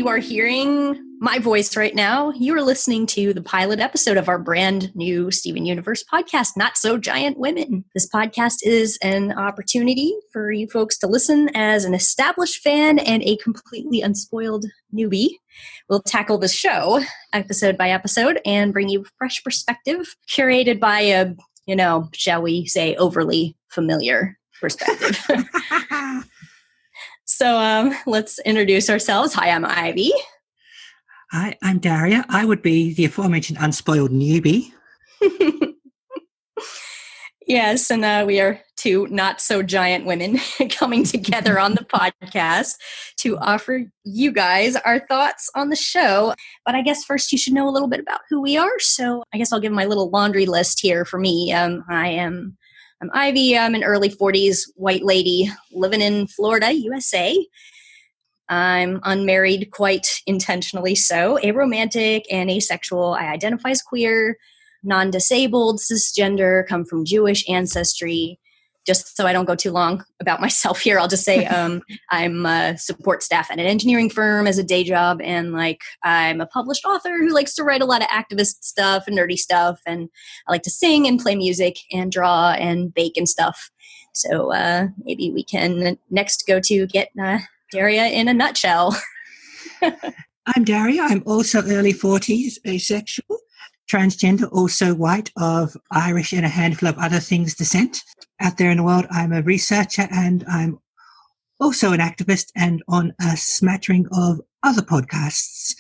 you are hearing my voice right now, you are listening to the pilot episode of our brand new Steven Universe podcast, Not So Giant Women. This podcast is an opportunity for you folks to listen as an established fan and a completely unspoiled newbie. We'll tackle the show episode by episode and bring you fresh perspective curated by a, shall we say, overly familiar perspective. So let's introduce ourselves. Hi, I'm Ivy. Hi, I'm Daria. I would be the aforementioned unspoiled newbie. Yes, and we are two not-so-giant women coming together on the podcast to offer you guys our thoughts on the show. But I guess first you should know a little bit about who we are. So I guess I'll give my little laundry list here for me. I'm Ivy. I'm an early 40s white lady living in Florida, USA. I'm unmarried, quite intentionally so, aromantic and asexual. I identify as queer, non-disabled, cisgender, come from Jewish ancestry. Just so I don't go too long about myself here, I'll just say I'm a support staff at an engineering firm as a day job, and I'm a published author who likes to write a lot of activist stuff and nerdy stuff, and I like to sing and play music and draw and bake and stuff. So maybe we can next go to get Daria in a nutshell. I'm Daria. I'm also early 40s, asexual, transgender, also white, of Irish and a handful of other things descent. Out there in the world, I'm a researcher and I'm also an activist and on a smattering of other podcasts.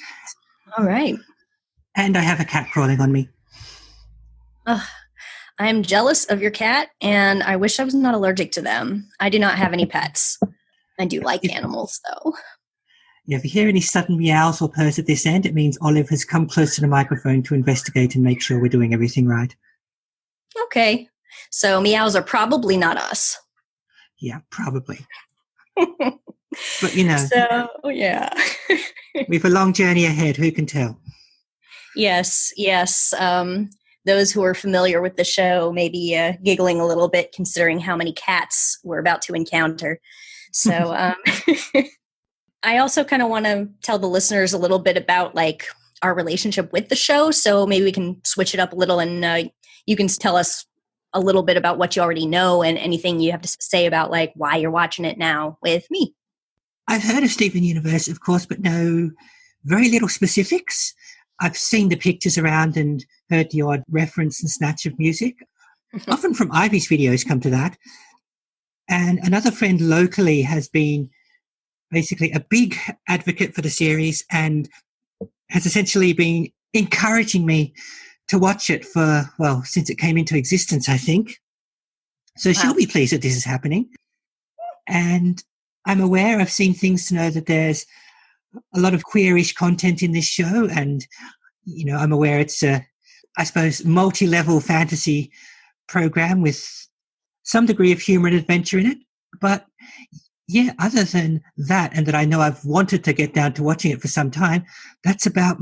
All right. And I have a cat crawling on me. I'm jealous of your cat, and I wish I was not allergic to them. I do not have any pets. I do like animals, though. Yeah, if you hear any sudden meows or purrs at this end, it means Olive has come close to the microphone to investigate and make sure we're doing everything right. Okay. So meows are probably not us. Yeah, probably. But, So, yeah. we have a long journey ahead. Who can tell? Yes. Those who are familiar with the show may be giggling a little bit considering how many cats we're about to encounter. So I also kind of want to tell the listeners a little bit about our relationship with the show. So maybe we can switch it up a little, and you can tell us a little bit about what you already know and anything you have to say about why you're watching it now with me. I've heard of Steven Universe, of course, but know very little specifics. I've seen the pictures around and heard the odd reference and snatch of music. Often from Ivy's videos come to that. And another friend locally has been basically a big advocate for the series and has essentially been encouraging me to watch it since it came into existence, I think. So she'll be pleased that this is happening. And I'm aware, I've seen things to know that there's a lot of queerish content in this show. And, I'm aware it's a, multi-level fantasy program with some degree of humor and adventure in it. But yeah, other than that, and that I know I've wanted to get down to watching it for some time, that's about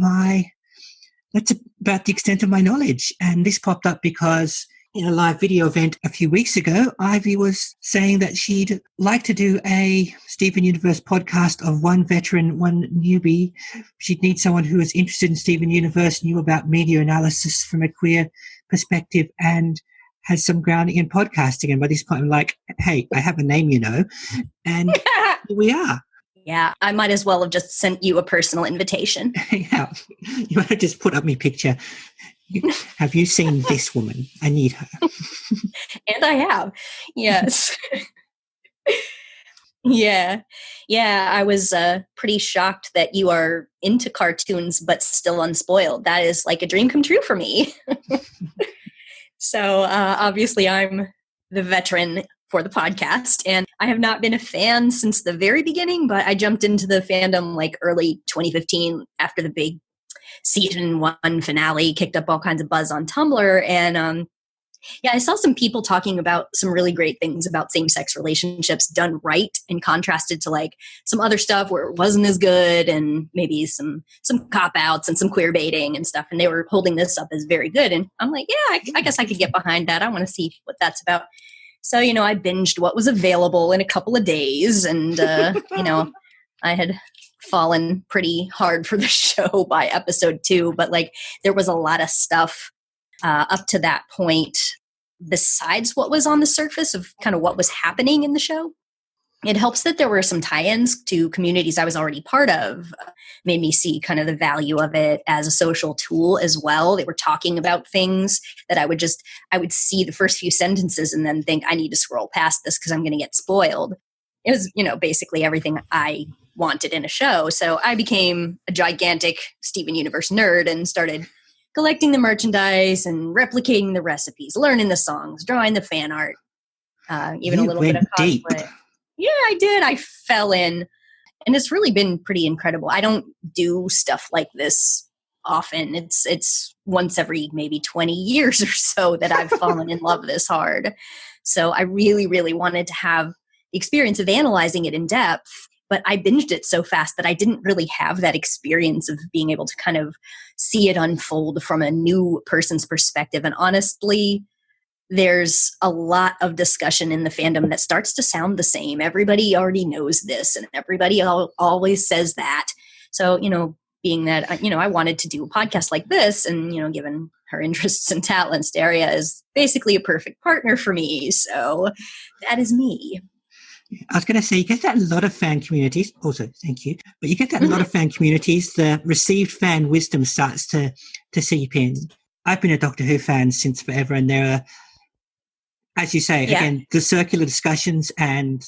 the extent of my knowledge. And this popped up because in a live video event a few weeks ago, Ivy was saying that she'd like to do a Steven Universe podcast of one veteran, one newbie. She'd need someone who was interested in Steven Universe, knew about media analysis from a queer perspective, and has some grounding in podcasting. And by this point, I'm like, hey, I have a name, and here we are. Yeah, I might as well have just sent you a personal invitation. Yeah, you might have just put up my picture. Have you seen this woman? I need her. And I have, yes. Yeah, I was pretty shocked that you are into cartoons but still unspoiled. That is like a dream come true for me. So obviously I'm the veteran for the podcast, and I have not been a fan since the very beginning, but I jumped into the fandom early 2015 after the big season 1 finale kicked up all kinds of buzz on Tumblr. And I saw some people talking about some really great things about same-sex relationships done right, and contrasted to some other stuff where it wasn't as good, and maybe some cop-outs and some queer baiting and stuff. And they were holding this up as very good. And I'm like, yeah, I guess I could get behind that. I want to see what that's about. So, I binged what was available in a couple of days, and, I had fallen pretty hard for the show by episode 2, but like there was a lot of stuff up to that point besides what was on the surface of kind of what was happening in the show. It helps that there were some tie-ins to communities I was already part of, made me see kind of the value of it as a social tool as well. They were talking about things that I would see the first few sentences and then think, I need to scroll past this because I'm going to get spoiled. It was, basically everything I wanted in a show. So I became a gigantic Steven Universe nerd and started collecting the merchandise and replicating the recipes, learning the songs, drawing the fan art, even a little bit of cosplay. Deep. Yeah, I did. I fell in, and it's really been pretty incredible. I don't do stuff like this often. It's once every maybe 20 years or so that I've fallen in love this hard. So I really, really wanted to have the experience of analyzing it in depth, but I binged it so fast that I didn't really have that experience of being able to kind of see it unfold from a new person's perspective. And honestly, there's a lot of discussion in the fandom that starts to sound the same. Everybody already knows this, and everybody always says that. So, being that, I wanted to do a podcast like this, and, given her interests and talents, Daria is basically a perfect partner for me. So that is me. I was going to say, you get that in a lot of fan communities. Also, thank you. But you get that in a lot of fan communities. The received fan wisdom starts to seep in. I've been a Doctor Who fan since forever, and there are, as you say, again, the circular discussions and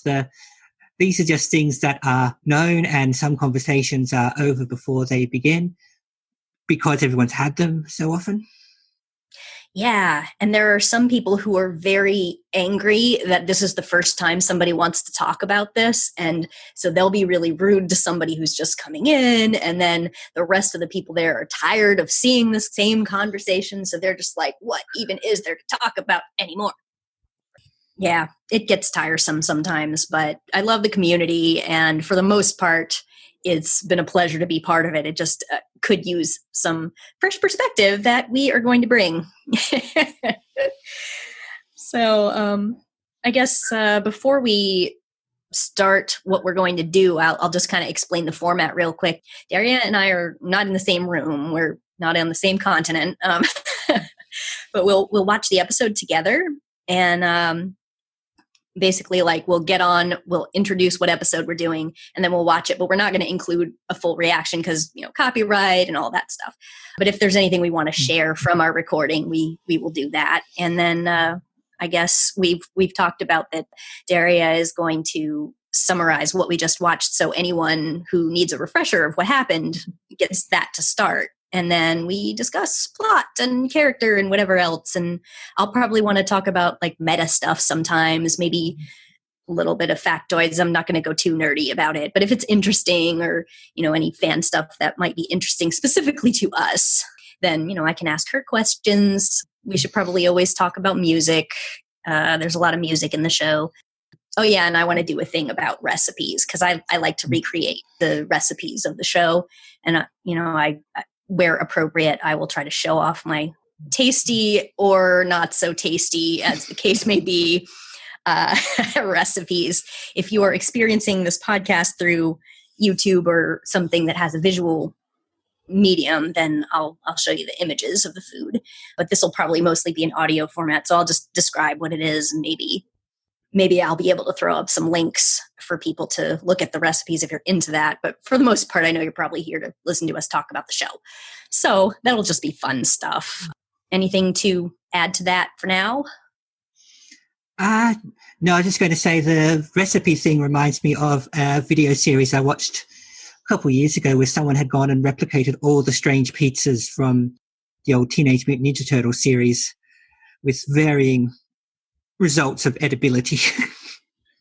these are just things that are known, and some conversations are over before they begin because everyone's had them so often. Yeah, and there are some people who are very angry that this is the first time somebody wants to talk about this, and so they'll be really rude to somebody who's just coming in, and then the rest of the people there are tired of seeing the same conversation, so they're just like, what even is there to talk about anymore? Yeah, it gets tiresome sometimes, but I love the community, and for the most part, it's been a pleasure to be part of it. It just could use some fresh perspective that we are going to bring. So I guess before we start what we're going to do, I'll just kind of explain the format real quick. Daria and I are not in the same room. We're not on the same continent, but we'll watch the episode together, and basically, like, we'll get on, we'll introduce what episode we're doing, and then we'll watch it, but we're not going to include a full reaction because, copyright and all that stuff. But if there's anything we want to share from our recording, we will do that. And then I guess we've talked about that Daria is going to summarize what we just watched, so anyone who needs a refresher of what happened gets that to start. And then we discuss plot and character and whatever else. And I'll probably want to talk about like meta stuff sometimes, maybe a little bit of factoids. I'm not going to go too nerdy about it, but if it's interesting, or, any fan stuff that might be interesting specifically to us, then, I can ask her questions. We should probably always talk about music. There's a lot of music in the show. Oh yeah, and I want to do a thing about recipes because I like to recreate the recipes of the show. And, I where appropriate, I will try to show off my tasty or not so tasty, as the case may be, recipes. If you are experiencing this podcast through YouTube or something that has a visual medium, then I'll show you the images of the food. But this will probably mostly be an audio format, so I'll just describe what it is, and maybe I'll be able to throw up some links for people to look at the recipes if you're into that. But for the most part, I know you're probably here to listen to us talk about the show. So that'll just be fun stuff. Anything to add to that for now? No, I was just going to say the recipe thing reminds me of a video series I watched a couple of years ago where someone had gone and replicated all the strange pizzas from the old Teenage Mutant Ninja Turtles series with varying results of edibility.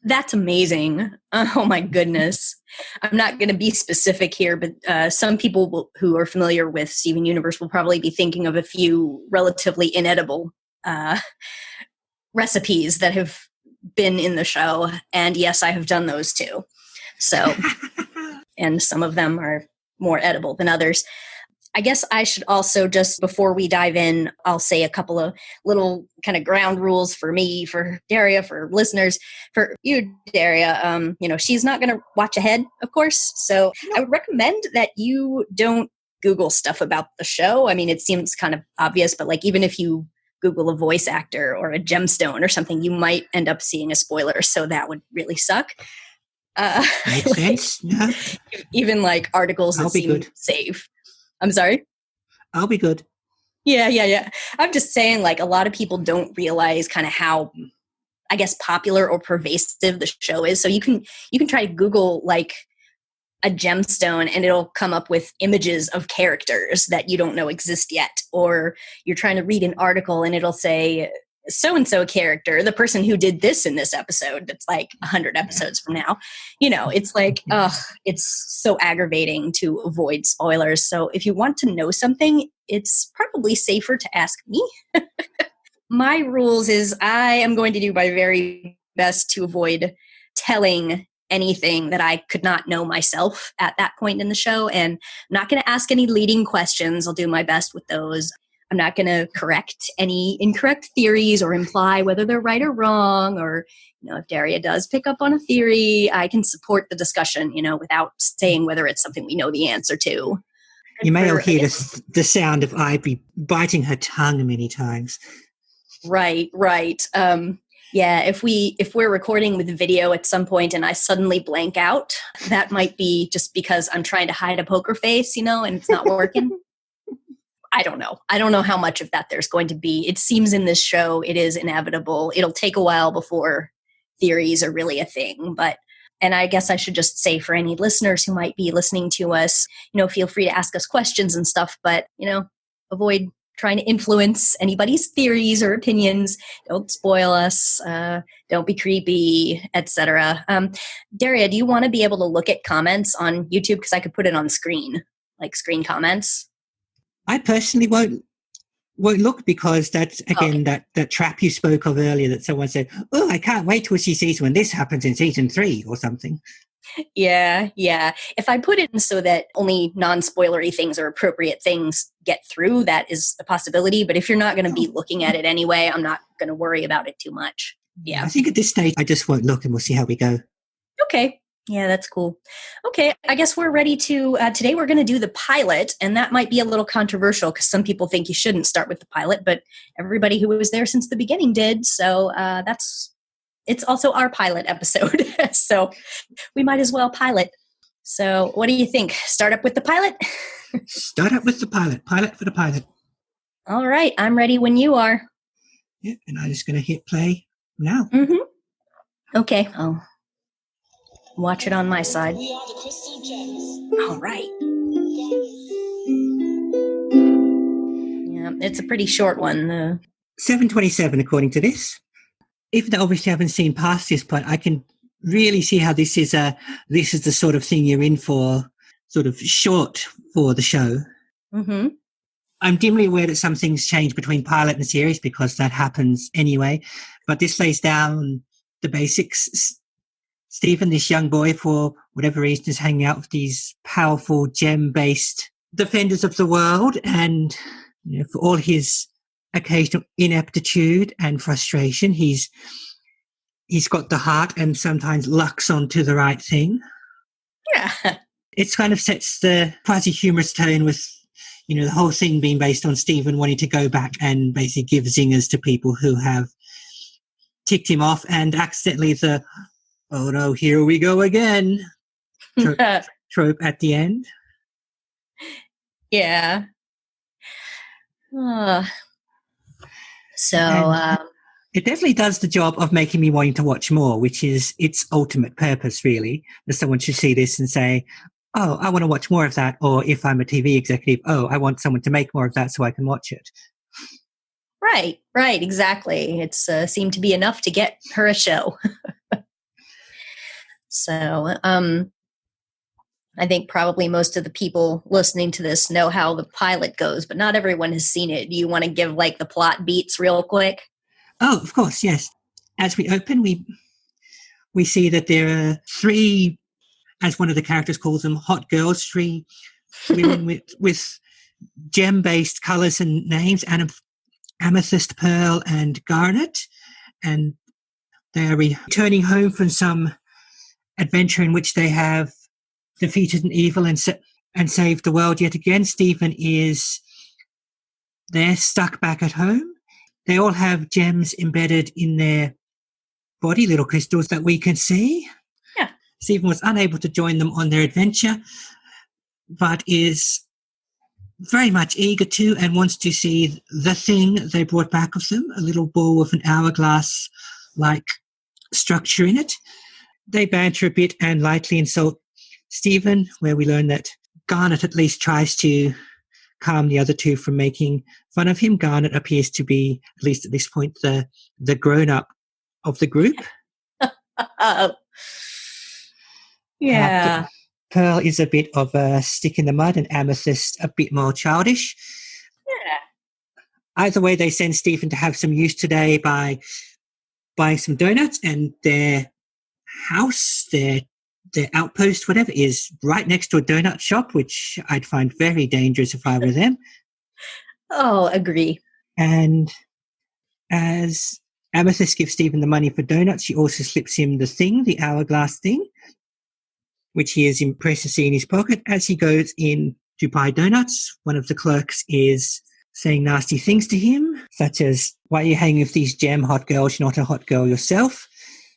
That's amazing. Oh my goodness. I'm not going to be specific here, but some people who are familiar with Steven Universe will probably be thinking of a few relatively inedible recipes that have been in the show. And yes, I have done those too. So, and some of them are more edible than others. I guess I should also, just before we dive in, I'll say a couple of little kind of ground rules for me, for Daria, for listeners, for you, Daria. She's not going to watch ahead, of course. So I would recommend that you don't Google stuff about the show. I mean, it seems kind of obvious, but like even if you Google a voice actor or a gemstone or something, you might end up seeing a spoiler. So that would really suck. Makes sense. No, even like articles that seem good. safe. I'm sorry? I'll be good. Yeah. I'm just saying, like, a lot of people don't realize kind of how, I guess, popular or pervasive the show is. So you can try to Google like a gemstone and it'll come up with images of characters that you don't know exist yet. Or you're trying to read an article and it'll say so-and-so character, the person who did this in this episode, that's like 100 episodes from now. It's like, it's so aggravating to avoid spoilers. So if you want to know something, it's probably safer to ask me. My rules is I am going to do my very best to avoid telling anything that I could not know myself at that point in the show. And I'm not going to ask any leading questions. I'll do my best with those. I'm not going to correct any incorrect theories or imply whether they're right or wrong. Or, if Daria does pick up on a theory, I can support the discussion, without saying whether it's something we know the answer to. You may all hear the sound of Ivy biting her tongue many times. Right. Yeah, if we're recording with video at some point and I suddenly blank out, that might be just because I'm trying to hide a poker face, and it's not working. I don't know. I don't know how much of that there's going to be. It seems in this show it is inevitable. It'll take a while before theories are really a thing. And I guess I should just say for any listeners who might be listening to us, feel free to ask us questions and stuff, but, avoid trying to influence anybody's theories or opinions. Don't spoil us. Don't be creepy, etc. Daria, do you want to be able to look at comments on YouTube? Because I could put it on screen, like screen comments. I personally won't look, because that's, again, okay. that trap you spoke of earlier, that someone said, I can't wait till she sees when this happens in season 3 or something. Yeah. If I put it in so that only non-spoilery things or appropriate things get through, that is a possibility. But if you're not going to be looking at it anyway, I'm not going to worry about it too much. Yeah. I think at this stage, I just won't look and we'll see how we go. Okay. Yeah, that's cool. Okay, I guess we're ready to, today we're going to do the pilot, and that might be a little controversial because some people think you shouldn't start with the pilot, but everybody who was there since the beginning did, so it's also our pilot episode, so we might as well pilot. So what do you think? Start up with the pilot? Start up with the pilot for the pilot. All right, I'm ready when you are. Yeah, and I'm just going to hit play now. Mm-hmm. Okay, I'll watch it on my side. We are the Crystal Gems. All right. Yeah, it's a pretty short one. 7:27 according to this. Even though obviously I haven't seen past this point, I can really see how this is the sort of thing you're in for, sort of short for the show. Mm-hmm. I'm dimly aware that some things change between pilot and series because that happens anyway, but this lays down the basics. Stephen, this young boy, for whatever reason, is hanging out with these powerful gem-based defenders of the world, and for all his occasional ineptitude and frustration, he's got the heart and sometimes lucks onto the right thing. Yeah. It kind of sets the quasi-humorous tone with, the whole thing being based on Stephen wanting to go back and basically give zingers to people who have ticked him off, and accidentally the "oh no, here we go again" trope at the end. Yeah. It definitely does the job of making me wanting to watch more, which is its ultimate purpose, really. That someone should see this and say, "Oh, I want to watch more of that." Or if I'm a TV executive, "Oh, I want someone to make more of that so I can watch it." Right, exactly. It's seemed to be enough to get her a show. So, I think probably most of the people listening to this know how the pilot goes, but not everyone has seen it. Do you want to give like the plot beats real quick? Oh, of course, yes. As we open, we see that there are 3, as one of the characters calls them, hot girls, 3 women with gem-based colours and names, amethyst, pearl, and garnet. And they are returning home from some adventure in which they have defeated an evil and saved the world yet again. Stephen is there, stuck back at home. They all have gems embedded in their body, little crystals that we can see. Yeah. Stephen was unable to join them on their adventure, but is very much eager to and wants to see the thing they brought back with them, a little ball with an hourglass-like structure in it. They banter a bit and lightly insult Stephen, where we learn that Garnet at least tries to calm the other two from making fun of him. Garnet appears to be, at least at this point, the grown-up of the group. Yeah. Pearl is a bit of a stick in the mud, and Amethyst a bit more childish. Yeah. Either way, they send Stephen to have some use today by buying some donuts, and their house, their outpost, whatever, is right next to a donut shop, which I'd find very dangerous if I were them. Oh, agree. And as Amethyst gives Stephen the money for donuts, she also slips him the thing, the hourglass thing, which he is impressed to see in his pocket. As he goes in to buy donuts, one of the clerks is saying nasty things to him, such as, "Why are you hanging with these gem hot girls? You're not a hot girl yourself."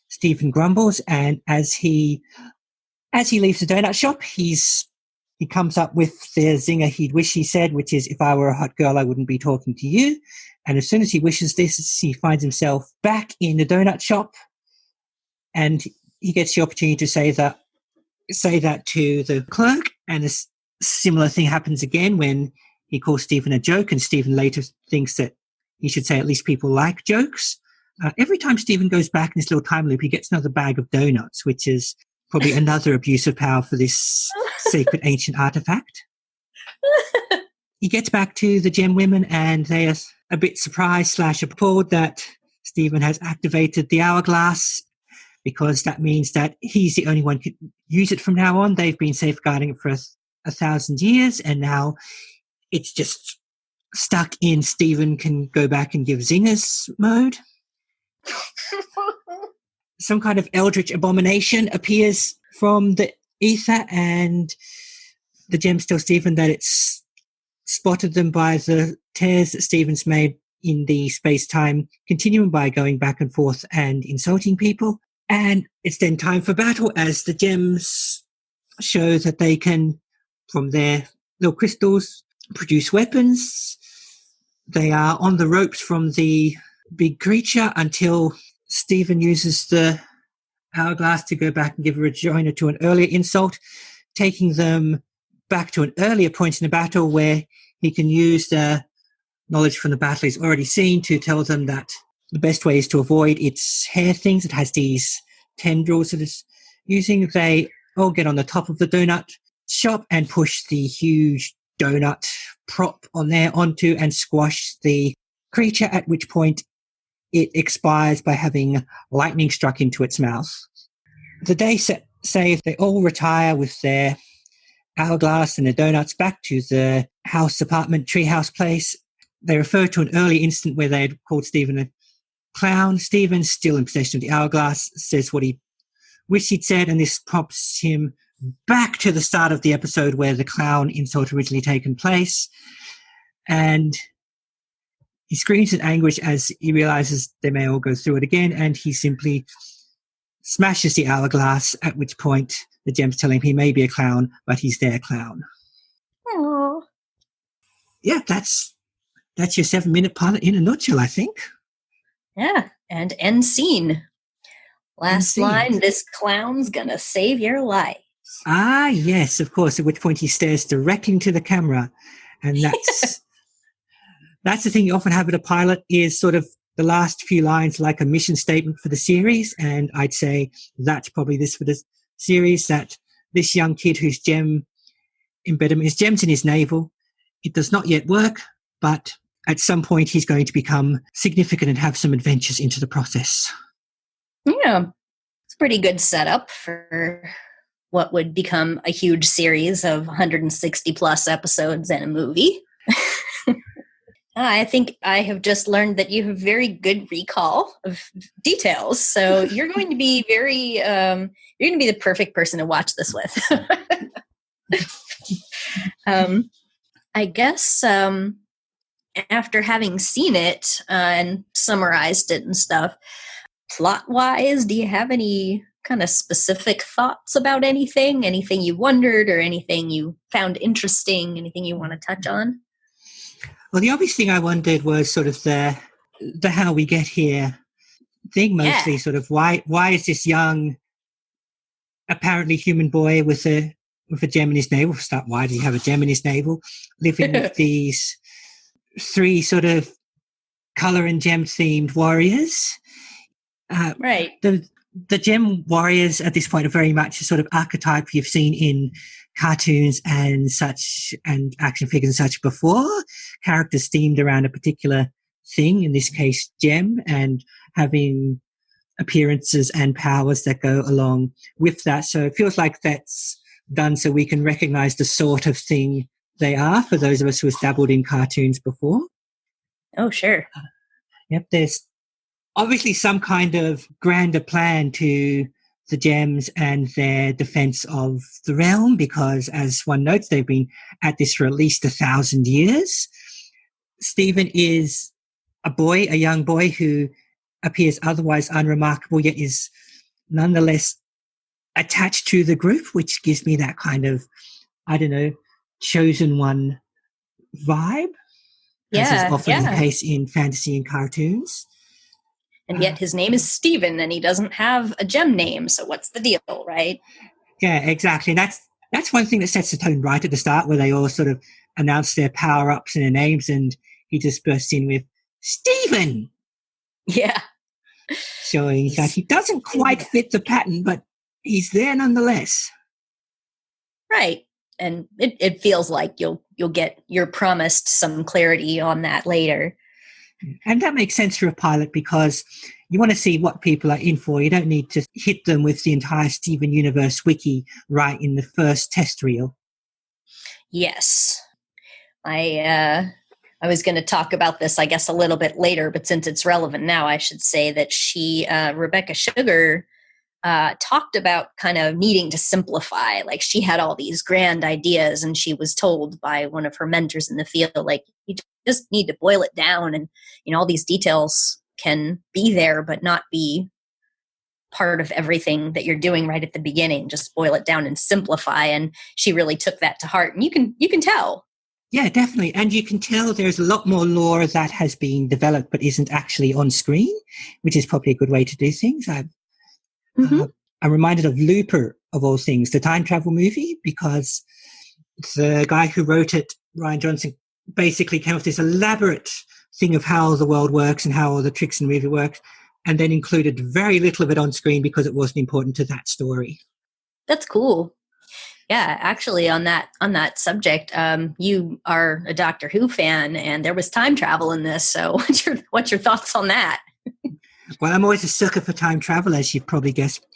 Stephen grumbles, and as he leaves the donut shop, he comes up with the zinger he'd wish he said, which is, "If I were a hot girl, I wouldn't be talking to you." And as soon as he wishes this, he finds himself back in the donut shop, and he gets the opportunity to say that to the clerk, and a similar thing happens again when he calls Stephen a joke, and Stephen later thinks that he should say at least people like jokes. Every time Stephen goes back in this little time loop, he gets another bag of donuts, which is probably another abuse of power for this sacred ancient artifact. He gets back to the gem women, and they are a bit surprised / appalled that Stephen has activated the hourglass, because that means that he's the only one who can use it from now on. They've been safeguarding it for 1,000 years, and now it's just stuck in Stephen can go back and give zingers mode. Some kind of eldritch abomination appears from the ether, and the gems tell Stephen that it's spotted them by the tears that Stephen's made in the space-time continuum by going back and forth and insulting people. And it's then time for battle, as the gems show that they can, from their little crystals, produce weapons. They are on the ropes from the big creature until Stephen uses the hourglass to go back and give a rejoinder to an earlier insult, taking them back to an earlier point in the battle where he can use the knowledge from the battle he's already seen to tell them that the best way is to avoid its hair things. It has these tendrils that it's using. They all get on the top of the donut shop and push the huge donut prop on there onto and squash the creature, at which point it expires by having lightning struck into its mouth. The day saves, they all retire with their hourglass and their donuts back to the apartment, treehouse place. They refer to an early incident where they had called Stephen a clown. Stephen, still in possession of the hourglass, says what he wished he'd said, and this prompts him back to the start of the episode where the clown insult originally taken place. And he screams in anguish as he realizes they may all go through it again, and he simply smashes the hourglass, at which point the gems tell him he may be a clown, but he's their clown. Aww. Yeah, that's your 7-minute pilot in a nutshell, I think. Yeah, and end scene. Last line, "This clown's gonna save your life." Ah, yes, of course, at which point he stares directly into the camera. And that's the thing you often have at a pilot, is sort of the last few lines like a mission statement for the series. And I'd say that's probably this for the series, that this young kid whose gem embedment is gems in his navel. It does not yet work, but at some point he's going to become significant and have some adventures into the process. Yeah, it's a pretty good setup for what would become a huge series of 160 plus episodes and a movie. I think I have just learned that you have very good recall of details. So you're going to be you're going to be the perfect person to watch this with. um, I guess after having seen it and summarized it and stuff, plot wise, do you have any kind of specific thoughts about anything? Anything you wondered or anything you found interesting? Anything you want to touch on? Well, the obvious thing I wondered was sort of the how we get here thing, Yeah. mostly sort of why is this young, apparently human boy with a gem in his navel? Start, why does he have a gem in his navel? Living with these three sort of color and gem themed warriors. Right. The gem warriors at this point are very much a sort of archetype you've seen in cartoons and such, and action figures and such before. Characters themed around a particular thing, in this case gem, and having appearances and powers that go along with that. So it feels like that's done so we can recognize the sort of thing they are for those of us who have dabbled in cartoons before. Oh, sure. Yep, there's obviously some kind of grander plan to the gems and their defense of the realm, because as one notes, they've been at this for at least 1,000 years. Stephen is a young boy who appears otherwise unremarkable, yet is nonetheless attached to the group, which gives me that kind of, I don't know, chosen one vibe, as is often the case in fantasy and cartoons. And yet his name is Stephen and he doesn't have a gem name. So what's the deal, right? Yeah, exactly. That's one thing that sets the tone right at the start, where they all sort of announce their power-ups and their names, and he just bursts in with Stephen. Yeah. Showing that he doesn't quite fit the pattern, but he's there nonetheless. Right. And it feels like you'll get, you're promised some clarity on that later. And that makes sense for a pilot, because you want to see what people are in for. You don't need to hit them with the entire Steven Universe wiki right in the first test reel. Yes. I was going to talk about this, I guess, a little bit later, but since it's relevant now, I should say that Rebecca Sugar, talked about kind of needing to simplify. Like, she had all these grand ideas and she was told by one of her mentors in the field, like, you just need to boil it down, and all these details can be there but not be part of everything that you're doing right at the beginning. Just boil it down and simplify. And she really took that to heart, and you can tell. Yeah, definitely. And you can tell there's a lot more lore that has been developed but isn't actually on screen, which is probably a good way to do things. I'm reminded of Looper, of all things, the time travel movie, because the guy who wrote it, Ryan Johnson, basically came up with this elaborate thing of how the world works and how all the tricks in the movie work, and then included very little of it on screen because it wasn't important to that story. That's cool. Yeah, actually, on that subject, you are a Doctor Who fan, and there was time travel in this. So, what's your thoughts on that? Well, I'm always a sucker for time travel, as you've probably guessed.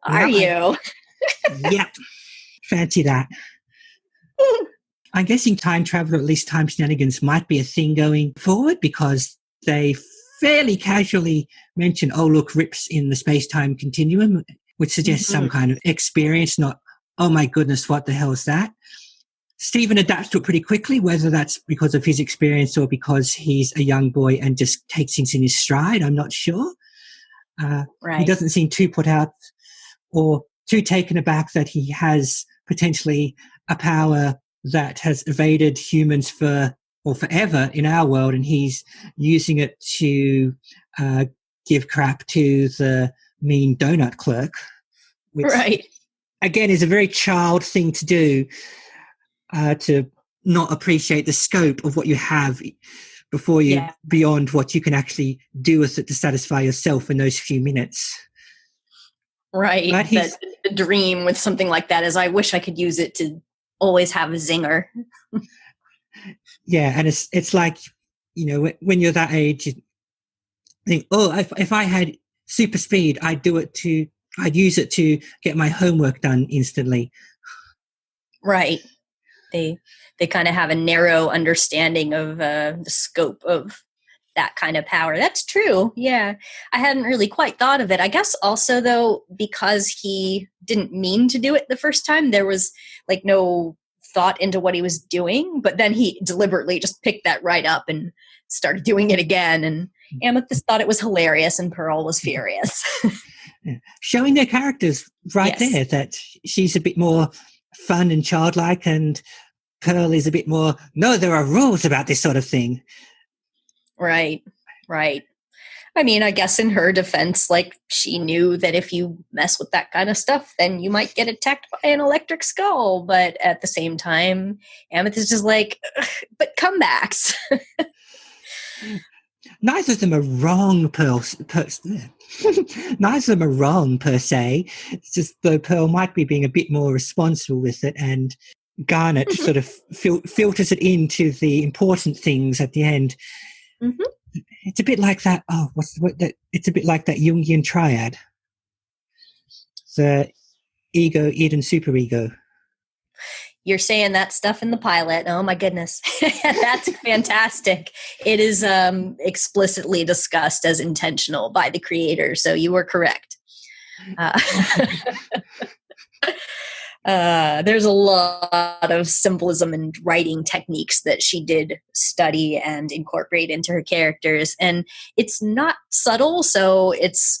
Are you? Yep, fancy that. I'm guessing time travel, or at least time shenanigans, might be a thing going forward, because they fairly casually mention, oh, look, rips in the space-time continuum, which suggests some kind of experience, not, oh my goodness, what the hell is that? Stephen adapts to it pretty quickly, whether that's because of his experience or because he's a young boy and just takes things in his stride, I'm not sure. Right. He doesn't seem too put out or too taken aback that he has potentially a power that has evaded humans forever in our world, and he's using it to give crap to the mean donut clerk, which, right, again, is a very child thing to do, to not appreciate the scope of what you have before you beyond what you can actually do with it to satisfy yourself in those few minutes. Right. The dream with something like that is, I wish I could use it to always have a zinger. Yeah, and it's like, when you're that age, you think, oh, if I had super speed, I'd use it to get my homework done instantly. Right. They kind of have a narrow understanding of the scope of that kind of power. That's true. Yeah. I hadn't really quite thought of it. I guess also, though, because he didn't mean to do it the first time, there was like no thought into what he was doing. But then he deliberately just picked that right up and started doing it again. And Amethyst thought it was hilarious, and Pearl was furious. Yeah. Showing their characters right Yes. there, that she's a bit more fun and childlike, and Pearl is a bit more, no, there are rules about this sort of thing. Right. I mean, I guess in her defense, like, she knew that if you mess with that kind of stuff, then you might get attacked by an electric skull. But at the same time, Amethyst is like, but comebacks. Neither of them are wrong, neither of them are wrong per se. It's just though Pearl might be being a bit more responsible with it, and Garnet sort of filters it into the important things at the end. Mm-hmm. It's a bit like that. It's a bit like that Jungian triad: the ego, id, and superego. You're saying that stuff in the pilot. Oh my goodness. That's fantastic. It is explicitly discussed as intentional by the creator. So you were correct. There's a lot of symbolism and writing techniques that she did study and incorporate into her characters. And it's not subtle. So it's,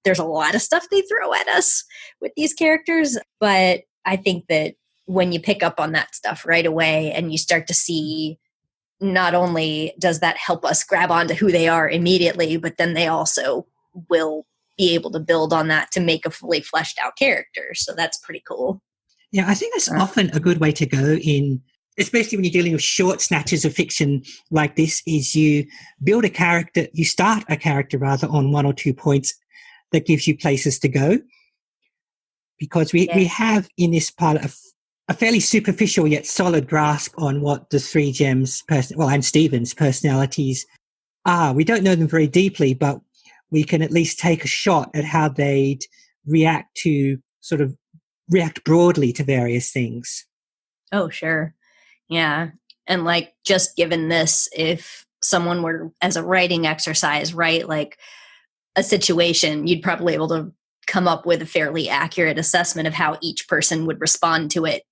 there's a lot of stuff they throw at us with these characters. But I think that when you pick up on that stuff right away and you start to see, not only does that help us grab onto who they are immediately, but then they also will be able to build on that to make a fully fleshed out character. So that's pretty cool. Yeah, I think that's often a good way to go in, especially when you're dealing with short snatches of fiction like this, is you build a character, you start a character rather on 1 or 2 points that gives you places to go. Because we have in this part a fairly superficial yet solid grasp on what the three gems, and Stephen's personalities are. We don't know them very deeply, but we can at least take a shot at how they'd react broadly to various things. Oh, sure. Yeah. And like, just given this, if someone were, as a writing exercise, write like a situation, you'd probably be able to come up with a fairly accurate assessment of how each person would respond to it,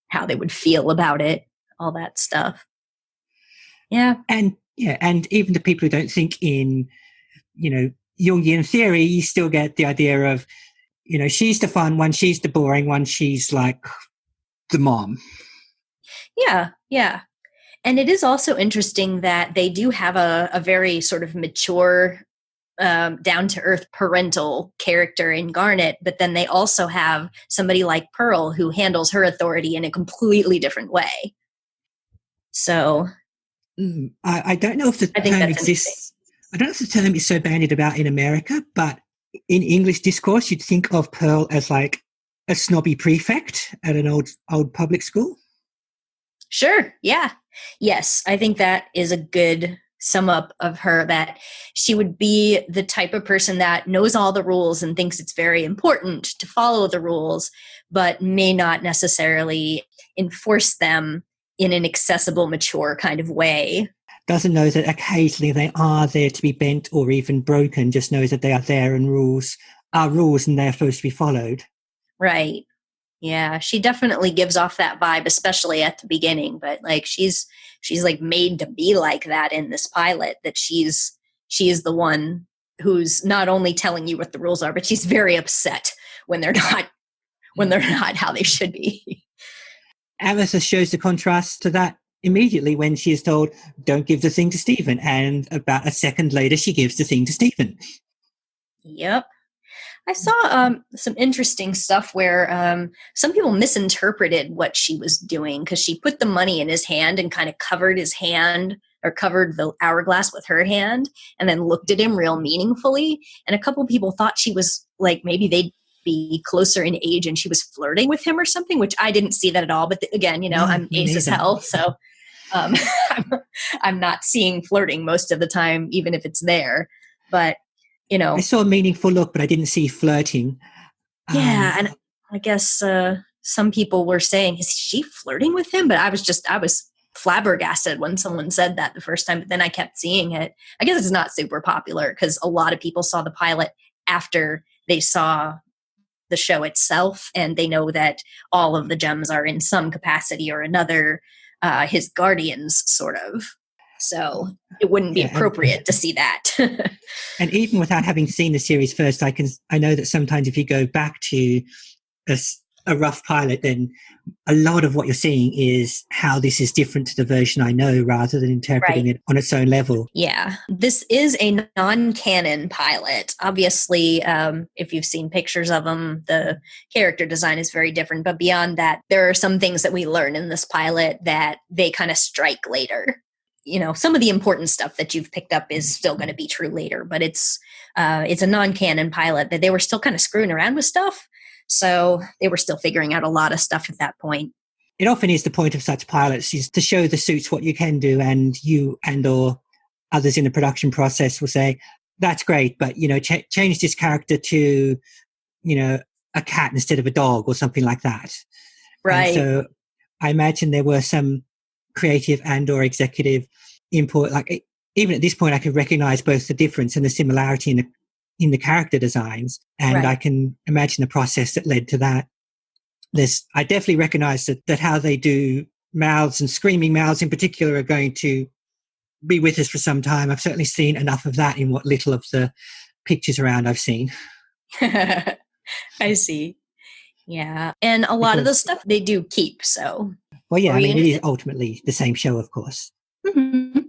how they would feel about it, all that stuff. Yeah. And even the people who don't think in, Jungian theory, you still get the idea of, she's the fun one, she's the boring one, she's like the mom. Yeah. Yeah. And it is also interesting that they do have a very sort of mature, down-to-earth parental character in Garnet, but then they also have somebody like Pearl who handles her authority in a completely different way. So I don't know if the term exists. I don't know if the term is so bandied about in America, but in English discourse, you'd think of Pearl as like a snobby prefect at an old public school. Sure. Yeah. Yes. I think that is a good sum up of her, that she would be the type of person that knows all the rules and thinks it's very important to follow the rules, but may not necessarily enforce them in an accessible, mature kind of way. Doesn't know that occasionally they are there to be bent or even broken, just knows that they are there and rules are rules and they're supposed to be followed. Right. Yeah, she definitely gives off that vibe, especially at the beginning. But like, she's like made to be like that in this pilot. That she is the one who's not only telling you what the rules are, but she's very upset when they're not how they should be. Amethyst shows the contrast to that immediately when she is told, "Don't give the thing to Stephen," and about a second later, she gives the thing to Stephen. Yep. I saw some interesting stuff where some people misinterpreted what she was doing, because she put the money in his hand and kind of covered his hand, or covered the hourglass with her hand, and then looked at him real meaningfully. And a couple of people thought she was like, maybe they'd be closer in age and she was flirting with him or something, which I didn't see that at all. But again, I'm ace as hell. So I'm not seeing flirting most of the time, even if it's there. But I saw a meaningful look, but I didn't see flirting. Yeah, and I guess some people were saying, is she flirting with him? But I was flabbergasted when someone said that the first time, but then I kept seeing it. I guess it's not super popular because a lot of people saw the pilot after they saw the show itself, and they know that all of the gems are in some capacity or another his guardians, sort of. So it wouldn't be appropriate to see that. And even without having seen the series first, I know that sometimes if you go back to a rough pilot, then a lot of what you're seeing is how this is different to the version I know, rather than interpreting it on its own level. Yeah. This is a non-canon pilot. Obviously, if you've seen pictures of them, the character design is very different. But beyond that, there are some things that we learn in this pilot that they kind of strike later. You know, some of the important stuff that you've picked up is still going to be true later, but it's a non-canon pilot that they were still kind of screwing around with stuff. So they were still figuring out a lot of stuff at that point. It often is the point of such pilots, is to show the suits what you can do, and you or others in the production process will say, that's great, but, change this character to, a cat instead of a dog or something like that. Right. And so I imagine there were some creative and or executive input. Like, even at this point, I could recognize both the difference and the similarity in the character designs. And I can imagine the process that led to that. I definitely recognize that how they do mouths and screaming mouths in particular are going to be with us for some time. I've certainly seen enough of that in what little of the pictures around I've seen. I see. Yeah. And a lot of the stuff they do keep, so. Well, yeah, I mean, it is ultimately the same show, of course. Mm-hmm.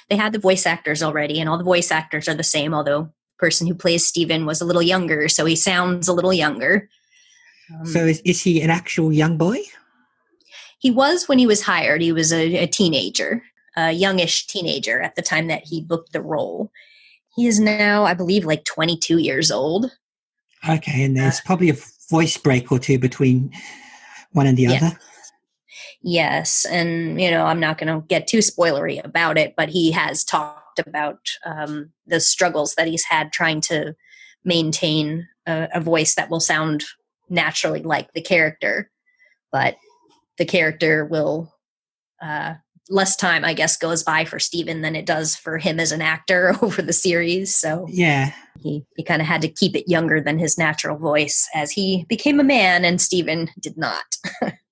They had the voice actors already, and all the voice actors are the same, although the person who plays Steven was a little younger, so he sounds a little younger. So is he an actual young boy? He was when he was hired. He was a teenager, a youngish teenager at the time that he booked the role. He is now, I believe, like 22 years old. Okay, and there's probably a voice break or two between one and the other. Yes, and, I'm not going to get too spoilery about it, but he has talked about the struggles that he's had trying to maintain a voice that will sound naturally like the character, but the character will less time, I guess, goes by for Steven than it does for him as an actor over the series. So yeah, he kind of had to keep it younger than his natural voice as he became a man, and Steven did not.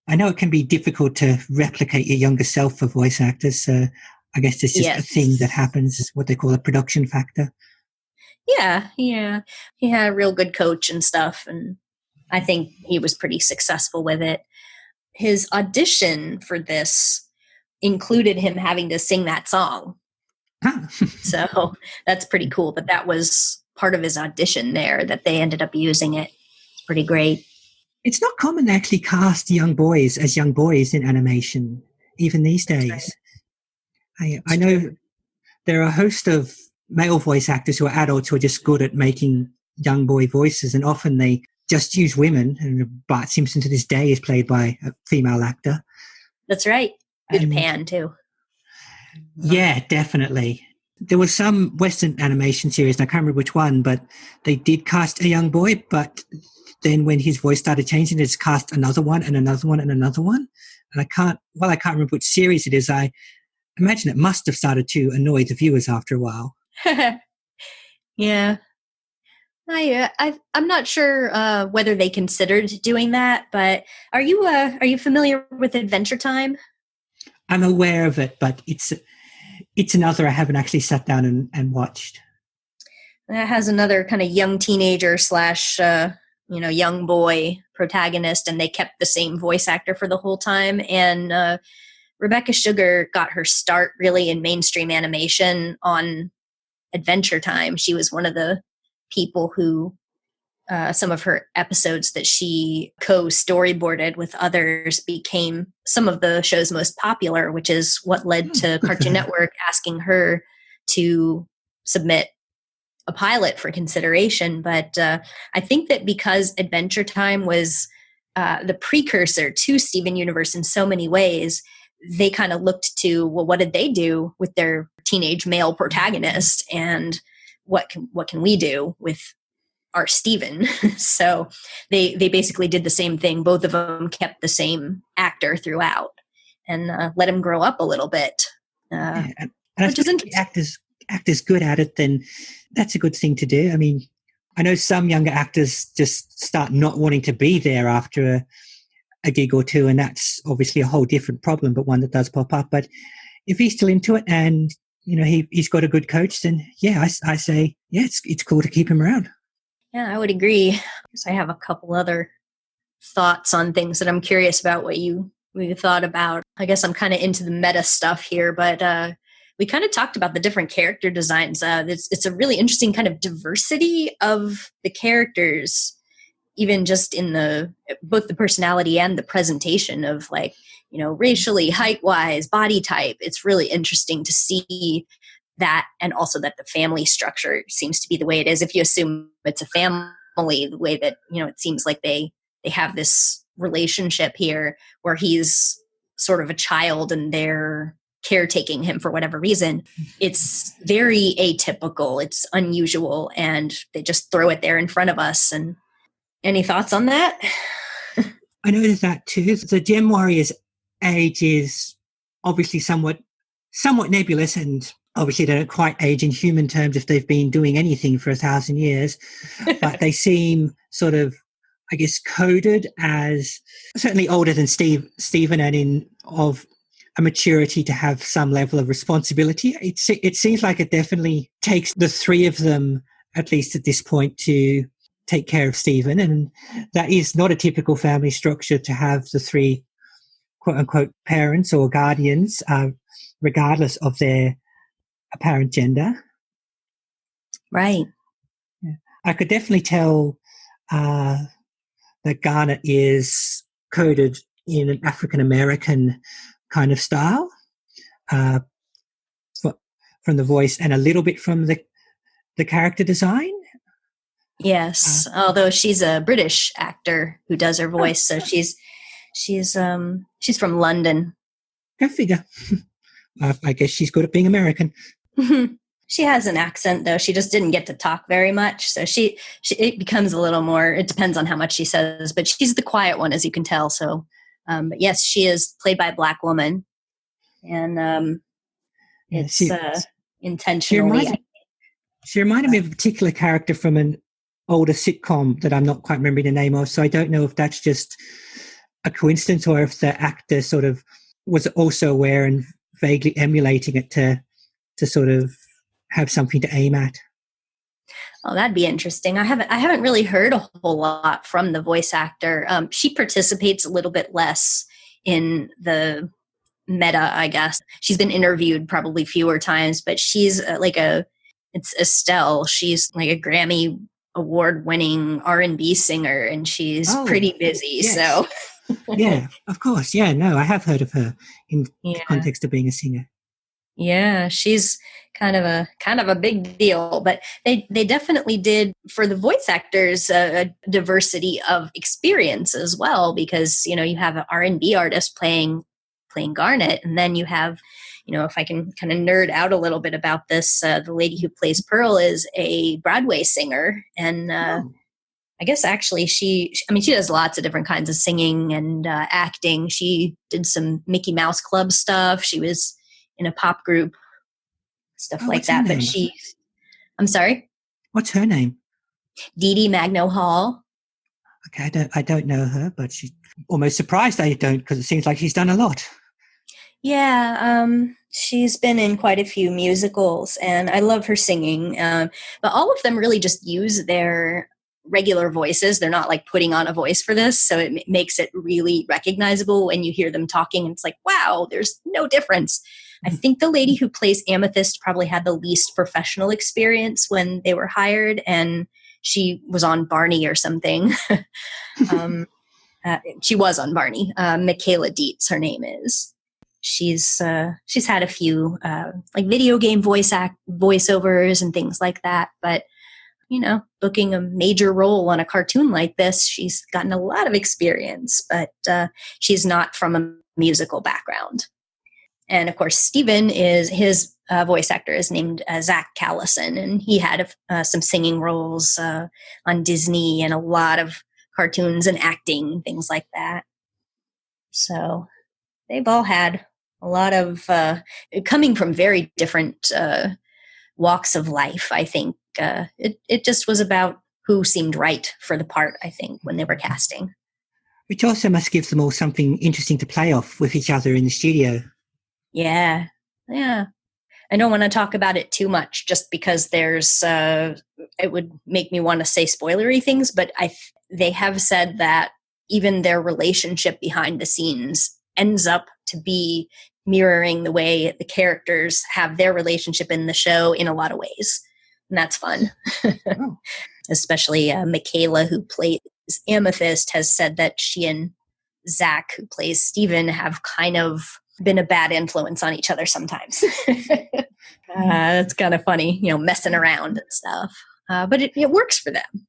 I know it can be difficult to replicate your younger self for voice actors, so I guess it's just a thing that happens, what they call a production factor. Yeah. He had a real good coach and stuff, and I think he was pretty successful with it. His audition for this included him having to sing that song. So that's pretty cool. But that was part of his audition there, that they ended up using it. It's pretty great. It's not common to actually cast young boys as young boys in animation, even these days. Right. I know there are a host of male voice actors who are adults who are just good at making young boy voices, and often they just use women, and Bart Simpson to this day is played by a female actor. That's right. In Japan, too. Yeah, definitely. There was some Western animation series, and I can't remember which one, but they did cast a young boy, but then when his voice started changing, it's cast another one and another one and another one. And I can't remember which series it is. I imagine it must have started to annoy the viewers after a while. Yeah. I'm not sure whether they considered doing that, but are you familiar with Adventure Time? I'm aware of it, but it's another I haven't actually sat down and watched. It has another kind of young teenager / young boy protagonist, and they kept the same voice actor for the whole time. And Rebecca Sugar got her start really in mainstream animation on Adventure Time. She was one of the people who some of her episodes that she co-storyboarded with others became some of the show's most popular, which is what led to Cartoon Network asking her to submit a pilot for consideration. But I think that because Adventure Time was the precursor to Steven Universe in so many ways, they kind of looked to, well, what did they do with their teenage male protagonist, and what can we do with our Stephen. So they basically did the same thing. Both of them kept the same actor throughout and let him grow up a little bit, Yeah, and I which suppose is if the interesting. actor's good at it, then that's a good thing to do. I mean, I know some younger actors just start not wanting to be there after a gig or two, and that's obviously a whole different problem, but one that does pop up. But if he's still into it and he's got a good coach, then yeah, I say yeah, it's cool to keep him around. Yeah, I would agree. Because I have a couple other thoughts on things that I'm curious about what you thought about. I guess I'm kind of into the meta stuff here, but we kind of talked about the different character designs. It's a really interesting kind of diversity of the characters, even just in both the personality and the presentation of, like, racially, height wise, body type. It's really interesting to see that, and also that the family structure seems to be the way it is. If you assume it's a family, the way that it seems like they have this relationship here where he's sort of a child and they're caretaking him for whatever reason. It's very atypical, it's unusual, and they just throw it there in front of us. And any thoughts on that? I noticed that too. The Gem Warrior's age is obviously somewhat nebulous, and obviously they don't quite age in human terms if they've been doing anything for 1,000 years, but they seem sort of, I guess, coded as certainly older than Stephen, and of a maturity to have some level of responsibility. It seems like it definitely takes the three of them, at least at this point, to take care of Stephen, and that is not a typical family structure, to have the three quote unquote parents or guardians, regardless of their apparent gender. Right. Yeah. I could definitely tell that Garnet is coded in an African American kind of style, uh, from the voice and a little bit from the character design. Yes, although she's a British actor who does her voice, so she's from London. Go figure. I guess she's good at being American. She has an accent, though. She just didn't get to talk very much, so she it becomes a little more. It depends on how much she says, but she's the quiet one, as you can tell. So, but yes, she is played by a Black woman, and Yeah, it's she intentionally. reminded me of a particular character from an older sitcom that I'm not quite remembering the name of. So I don't know if that's just a coincidence or if the actor sort of was also aware and vaguely emulating it to sort of have something to aim at. Oh, that'd be interesting. I haven't really heard a whole lot from the voice actor. She participates a little bit less in the meta, I guess. She's been interviewed probably fewer times, but she's it's Estelle. She's like a Grammy award-winning R&B singer, and she's pretty busy. Yes. So, yeah, of course. Yeah, no, I have heard of her in the context of being a singer. Yeah, she's kind of a big deal, but they definitely did for the voice actors a diversity of experience as well, because you have an R&B artist playing Garnet, and then you have, if I can kind of nerd out a little bit about this, the lady who plays Pearl is a Broadway singer, and I guess actually she does lots of different kinds of singing and acting. She did some Mickey Mouse Club stuff. She was in a pop group, stuff like that. But I'm sorry? What's her name? Dee Dee Magno Hall. Okay, I don't know her, but she's almost surprised I don't, because it seems like she's done a lot. Yeah, she's been in quite a few musicals, and I love her singing. But all of them really just use their regular voices. They're not like putting on a voice for this, so it makes it really recognizable when you hear them talking. It's like, wow, there's no difference. I think the lady who plays Amethyst probably had the least professional experience when they were hired, and she was on Barney or something. She was on Barney. Michaela Dietz, her name is. She's had a few like video game voiceovers and things like that, but booking a major role on a cartoon like this, she's gotten a lot of experience, but she's not from a musical background. And of course, Steven is his voice actor is named Zach Callison, and he had some singing roles on Disney and a lot of cartoons and acting, things like that. So they've all had a lot of coming from very different walks of life. I think it just was about who seemed right for the part, I think, when they were casting. Which also must give them all something interesting to play off with each other in the studio. Yeah. I don't want to talk about it too much just because there's it would make me want to say spoilery things, but they have said that even their relationship behind the scenes ends up to be mirroring the way the characters have their relationship in the show in a lot of ways. And that's fun. Oh. Especially Michaela, who plays Amethyst, has said that she and Zach, who plays Steven, have kind of been a bad influence on each other sometimes. It's kind of funny, messing around and stuff. But it works for them.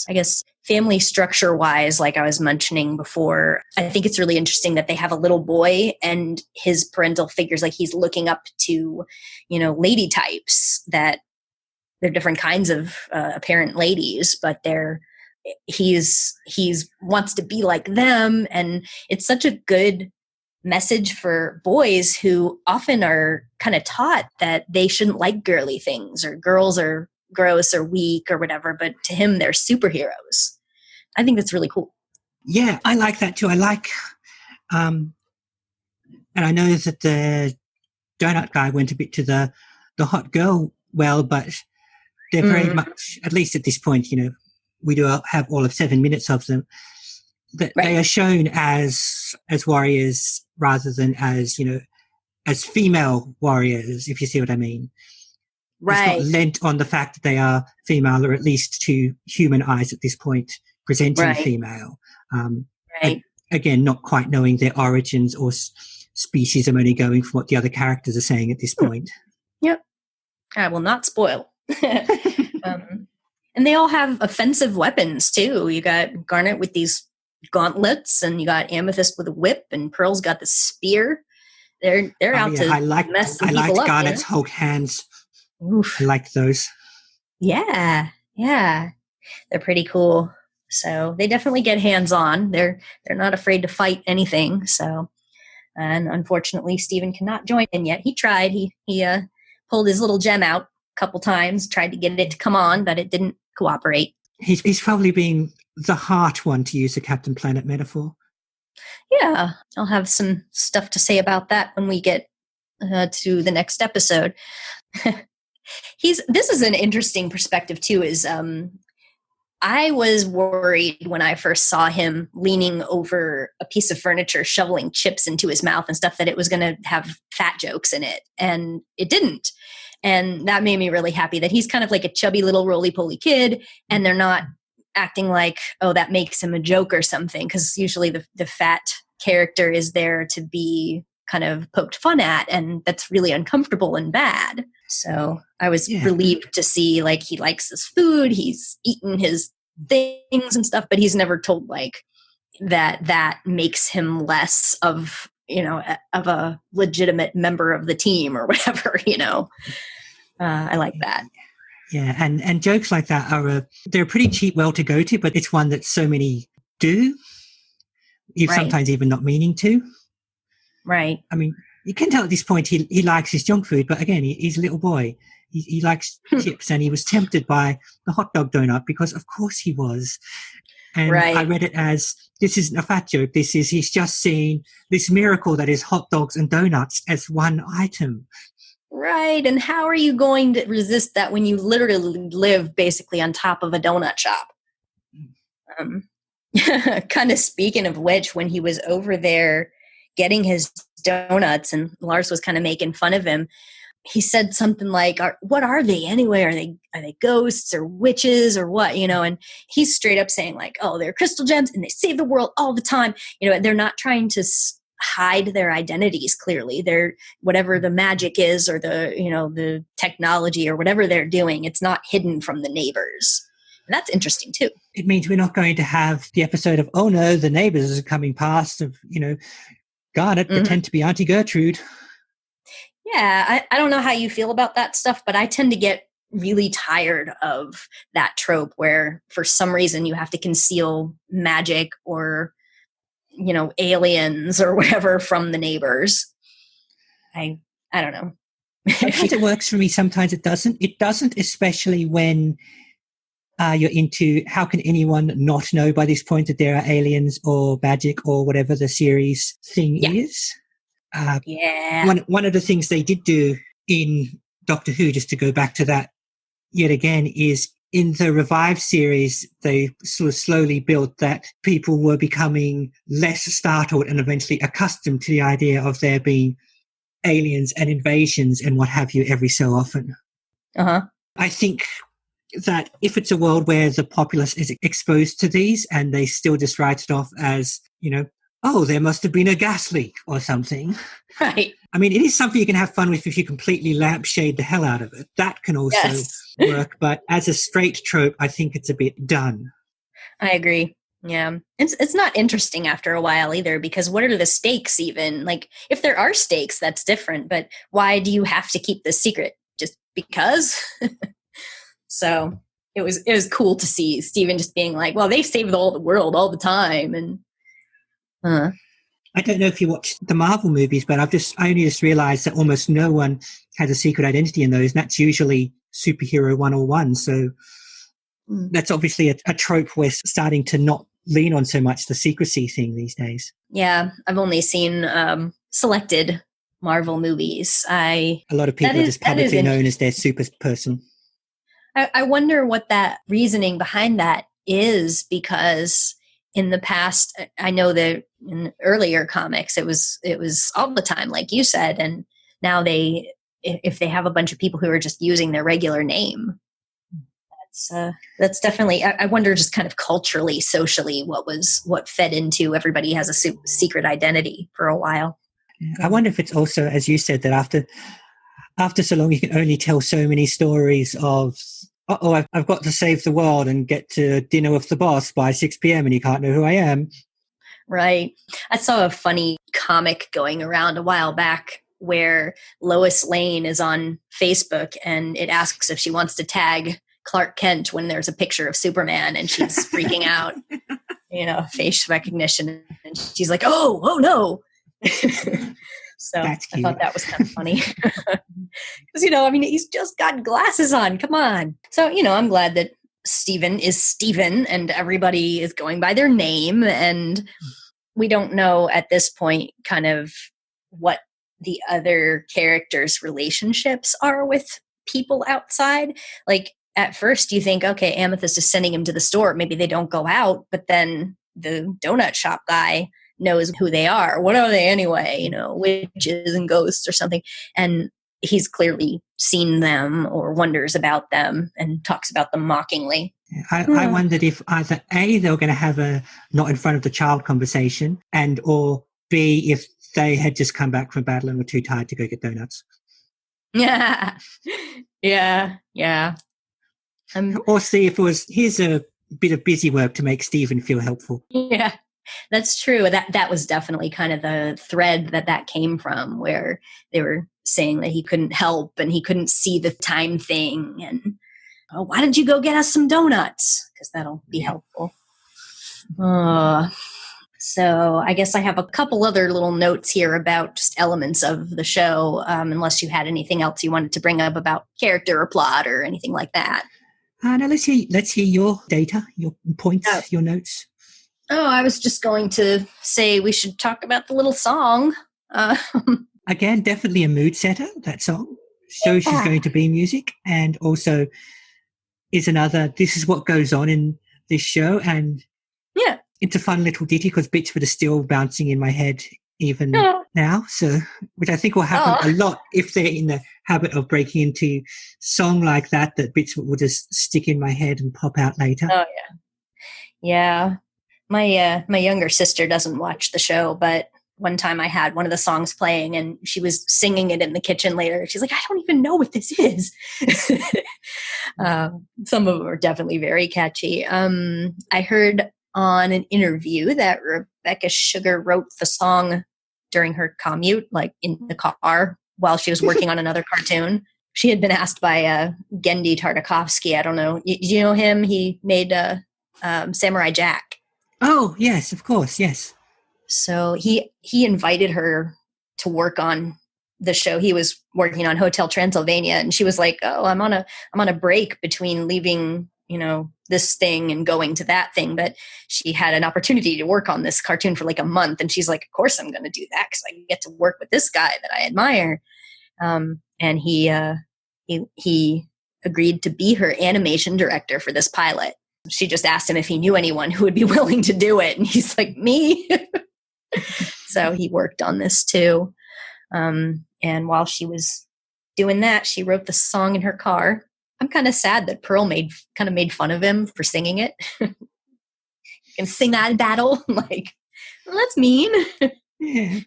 I guess family structure wise, like I was mentioning before, I think it's really interesting that they have a little boy and his parental figures, like he's looking up to, lady types, that they're different kinds of apparent ladies, but he's wants to be like them. And it's such a good message for boys who often are kind of taught that they shouldn't like girly things, or girls are gross or weak or whatever, but to him they're superheroes. I think that's really cool. Yeah, I like that too. I like and I know that the donut guy went a bit to the hot girl well, but they're very much, at least at this point, we do have all of 7 minutes of them, that right. They are shown as warriors rather than as as female warriors, if you see what I mean. Right. It's not lent on the fact that they are female, or at least to human eyes at this point, presenting right. female. Right. Again, not quite knowing their origins or species. I'm only going from what the other characters are saying at this point. Yep. I will not spoil. And they all have offensive weapons too. You got Garnet with these gauntlets, and you got Amethyst with a whip, and Pearl's got the spear. They're out to mess some people up. Garnet's Hulk hands. Oof. I like those. Yeah. They're pretty cool. So they definitely get hands-on. They're not afraid to fight anything. So, and unfortunately, Steven cannot join in yet. He tried. He pulled his little gem out a couple times, tried to get it to come on, but it didn't cooperate. He's probably being the heart one, to use a Captain Planet metaphor. Yeah, I'll have some stuff to say about that when we get to the next episode. This is an interesting perspective too, is I was worried when I first saw him leaning over a piece of furniture, shoveling chips into his mouth and stuff, that it was going to have fat jokes in it. And it didn't. And that made me really happy that he's kind of like a chubby little roly-poly kid, and they're not acting like, oh, that makes him a joke or something. Because usually the fat character is there to be kind of poked fun at, and that's really uncomfortable and bad. So I was relieved to see, like, he likes his food, he's eaten his things and stuff, but he's never told like that makes him less of a legitimate member of the team or whatever. I like that. Yeah, and jokes like that they're a pretty cheap well to go to, but it's one that so many do, sometimes even not meaning to. Right. I mean, you can tell at this point he likes his junk food, but again, he's a little boy. He likes chips, and he was tempted by the hot dog donut because, of course, he was. And I read it as, this isn't a fat joke. He's just seen this miracle that is hot dogs and donuts as one item. Right. And how are you going to resist that when you literally live basically on top of a donut shop? Kind of speaking of which, when he was over there getting his donuts and Lars was kind of making fun of him, he said something like, what are they anyway? Are they ghosts or witches or what? And he's straight up saying like, oh, they're crystal gems and they save the world all the time. They're not trying to hide their identities. Clearly, they're, whatever the magic is, or the technology or whatever they're doing, it's not hidden from the neighbors. And that's interesting too. It means we're not going to have the episode of, oh no, the neighbors are coming past, of Garnet pretend to be Auntie Gertrude. Yeah, I don't know how you feel about that stuff, but I tend to get really tired of that trope where for some reason you have to conceal magic or, aliens or whatever from the neighbors. I don't know. Sometimes it works for me, sometimes it doesn't. It doesn't, especially when you're into how can anyone not know by this point that there are aliens or magic or whatever the series thing is. Yeah. One of the things they did do in Doctor Who, just to go back to that yet again, is in the Revive series, they sort of slowly built that people were becoming less startled and eventually accustomed to the idea of there being aliens and invasions and what have you every so often. I think that if it's a world where the populace is exposed to these and they still just write it off as, oh, there must have been a gas leak or something. Right. I mean, it is something you can have fun with if you completely lampshade the hell out of it. That can also work. But as a straight trope, I think it's a bit done. I agree. Yeah. It's not interesting after a while either, because what are the stakes even? Like, if there are stakes, that's different. But why do you have to keep this secret? Just because? So it was cool to see Steven just being like, well, they save the world all the time. And I don't know if you watched the Marvel movies, but I only just realized that almost no one has a secret identity in those, and that's usually superhero 101. So that's obviously a trope we're starting to not lean on so much, the secrecy thing these days. Yeah, I've only seen selected Marvel movies. A lot of people are just publicly known as their super person. I wonder what that reasoning behind that is, because in the past, I know that in earlier comics, it was all the time, like you said, and now if they have a bunch of people who are just using their regular name, that's definitely. I wonder, just kind of culturally, socially, what fed into everybody has a secret identity for a while. I wonder if it's also, as you said, that after so long, you can only tell so many stories of, I've got to save the world and get to dinner with the boss by 6 p.m. and you can't know who I am. Right. I saw a funny comic going around a while back where Lois Lane is on Facebook and it asks if she wants to tag Clark Kent when there's a picture of Superman, and she's freaking out, face recognition. And she's like, oh no. So I thought that was kind of funny because, he's just got glasses on. Come on. So, I'm glad that Steven is Steven and everybody is going by their name. And we don't know at this point kind of what the other characters' relationships are with people outside. Like, at first you think, okay, Amethyst is sending him to the store. Maybe they don't go out, but then the donut shop guy knows who they are. What are they anyway? Witches and ghosts or something. And he's clearly seen them or wonders about them and talks about them mockingly. I wondered if either A, they were going to have a not in front of the child conversation, and or B, if they had just come back from battle and were too tired to go get donuts. Yeah. Or see if it was, here's a bit of busy work to make Steven feel helpful. Yeah. That's true. That was definitely kind of the thread that came from, where they were saying that he couldn't help and he couldn't see the time thing. And why don't you go get us some donuts? Because that'll be helpful. So I guess I have a couple other little notes here about just elements of the show, unless you had anything else you wanted to bring up about character or plot or anything like that. No, let's hear your data, your points, your notes. Oh, I was just going to say we should talk about the little song. Again, definitely a mood setter, that song. Shows she's going to be music, and also is another, this is what goes on in this show. And yeah, it's a fun little ditty because bits of it are still bouncing in my head even now. So, which I think will happen a lot if they're in the habit of breaking into song like that bits of it will just stick in my head and pop out later. Oh, yeah. Yeah. My younger sister doesn't watch the show, but one time I had one of the songs playing and she was singing it in the kitchen later. She's like, I don't even know what this is. Some of them are definitely very catchy. I heard on an interview that Rebecca Sugar wrote the song during her commute, like in the car while she was working on another cartoon. She had been asked by Gendy Tartakovsky. I don't know. Do you know him? He made Samurai Jack. Oh, yes, of course, yes. So he invited her to work on the show. He was working on Hotel Transylvania, and she was like, "Oh, I'm on a break between leaving, this thing and going to that thing." But she had an opportunity to work on this cartoon for like a month, and she's like, "Of course I'm going to do that because I get to work with this guy that I admire." And he agreed to be her animation director for this pilot. She just asked him if he knew anyone who would be willing to do it, and he's like, "Me." So he worked on this too. And while she was doing that, she wrote the song in her car. I'm kind of sad that Pearl made fun of him for singing it. You can sing that in battle. Like, well, that's mean. Yeah.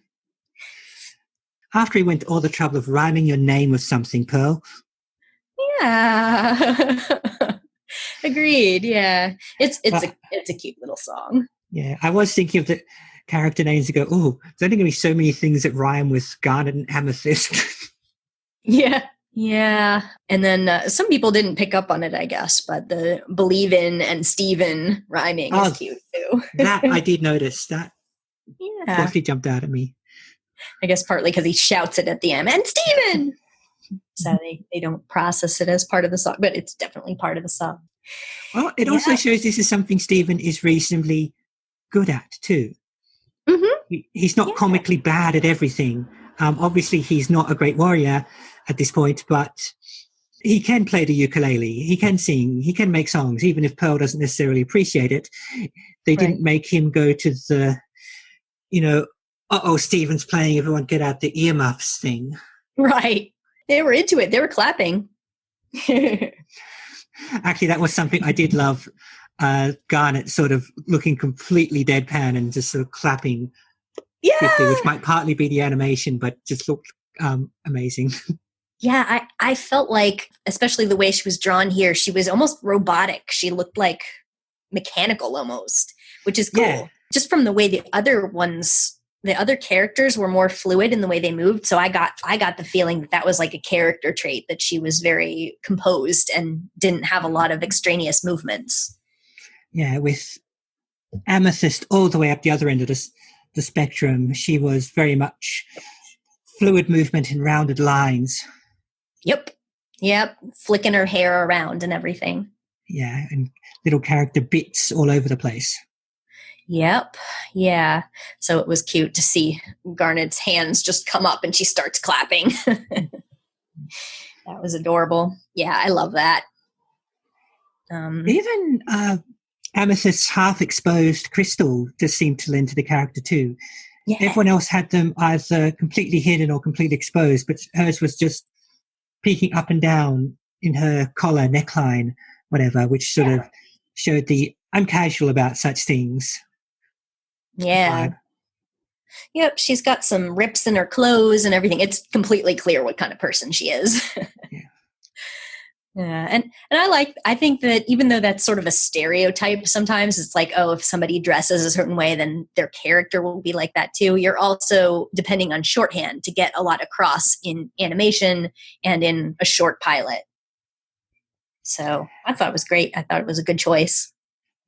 After he went to all the trouble of rhyming your name with something, Pearl. Yeah. Agreed. Yeah. It's a cute little song. Yeah. I was thinking of the character names to go, oh, there's only going to be so many things that rhyme with garnet and amethyst. Yeah. Yeah. And then some people didn't pick up on it, I guess, but the believe in and Steven rhyming is cute too. That I did notice. That yeah. definitely jumped out at me. I guess partly because he shouts it at the end, and Steven! So they don't process it as part of the song, but it's definitely part of the song. Well, it also shows this is something Steven is reasonably good at too. Mm-hmm. He's not comically bad at everything. Obviously, he's not a great warrior at this point, but he can play the ukulele. He can sing. He can make songs, even if Pearl doesn't necessarily appreciate it. They didn't make him go to the, Steven's playing, everyone get out the earmuffs thing. Right. They were into it. They were clapping. Actually, that was something I did love. Garnet sort of looking completely deadpan and just sort of clapping. Yeah. Quickly, which might partly be the animation, but just looked amazing. Yeah, I felt like, especially the way she was drawn here, she was almost robotic. She looked like mechanical almost, which is cool. Yeah. Just from the way the other characters were more fluid in the way they moved. So I got the feeling that was like a character trait, that she was very composed and didn't have a lot of extraneous movements. Yeah, with Amethyst all the way up the other end of the spectrum, she was very much fluid movement in rounded lines. Yep. Flicking her hair around and everything. Yeah, and little character bits all over the place. Yep. Yeah. So it was cute to see Garnet's hands just come up and she starts clapping. That was adorable. Yeah, I love that. Even Amethyst's half-exposed crystal just seemed to lend to the character too. Yeah. Everyone else had them either completely hidden or completely exposed, but hers was just peeking up and down in her collar, neckline, whatever, which sort of showed the I'm casual about such things. Yeah. Vibe. Yep, she's got some rips in her clothes and everything. It's completely clear what kind of person she is. Yeah, and I think that even though that's sort of a stereotype, sometimes it's like, oh, if somebody dresses a certain way, then their character will be like that too. You're also depending on shorthand to get a lot across in animation and in a short pilot. So I thought it was great. I thought it was a good choice.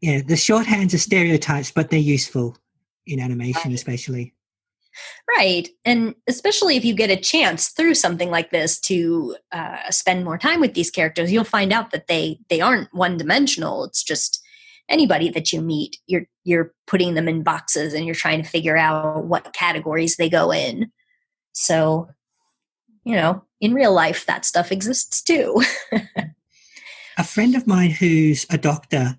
Yeah, the shorthands are stereotypes, but they're useful in animation, especially. Right. And especially if you get a chance through something like this to spend more time with these characters, you'll find out that they aren't one-dimensional. It's just anybody that you meet, you're putting them in boxes and you're trying to figure out what categories they go in. So, in real life, that stuff exists too. A friend of mine who's a doctor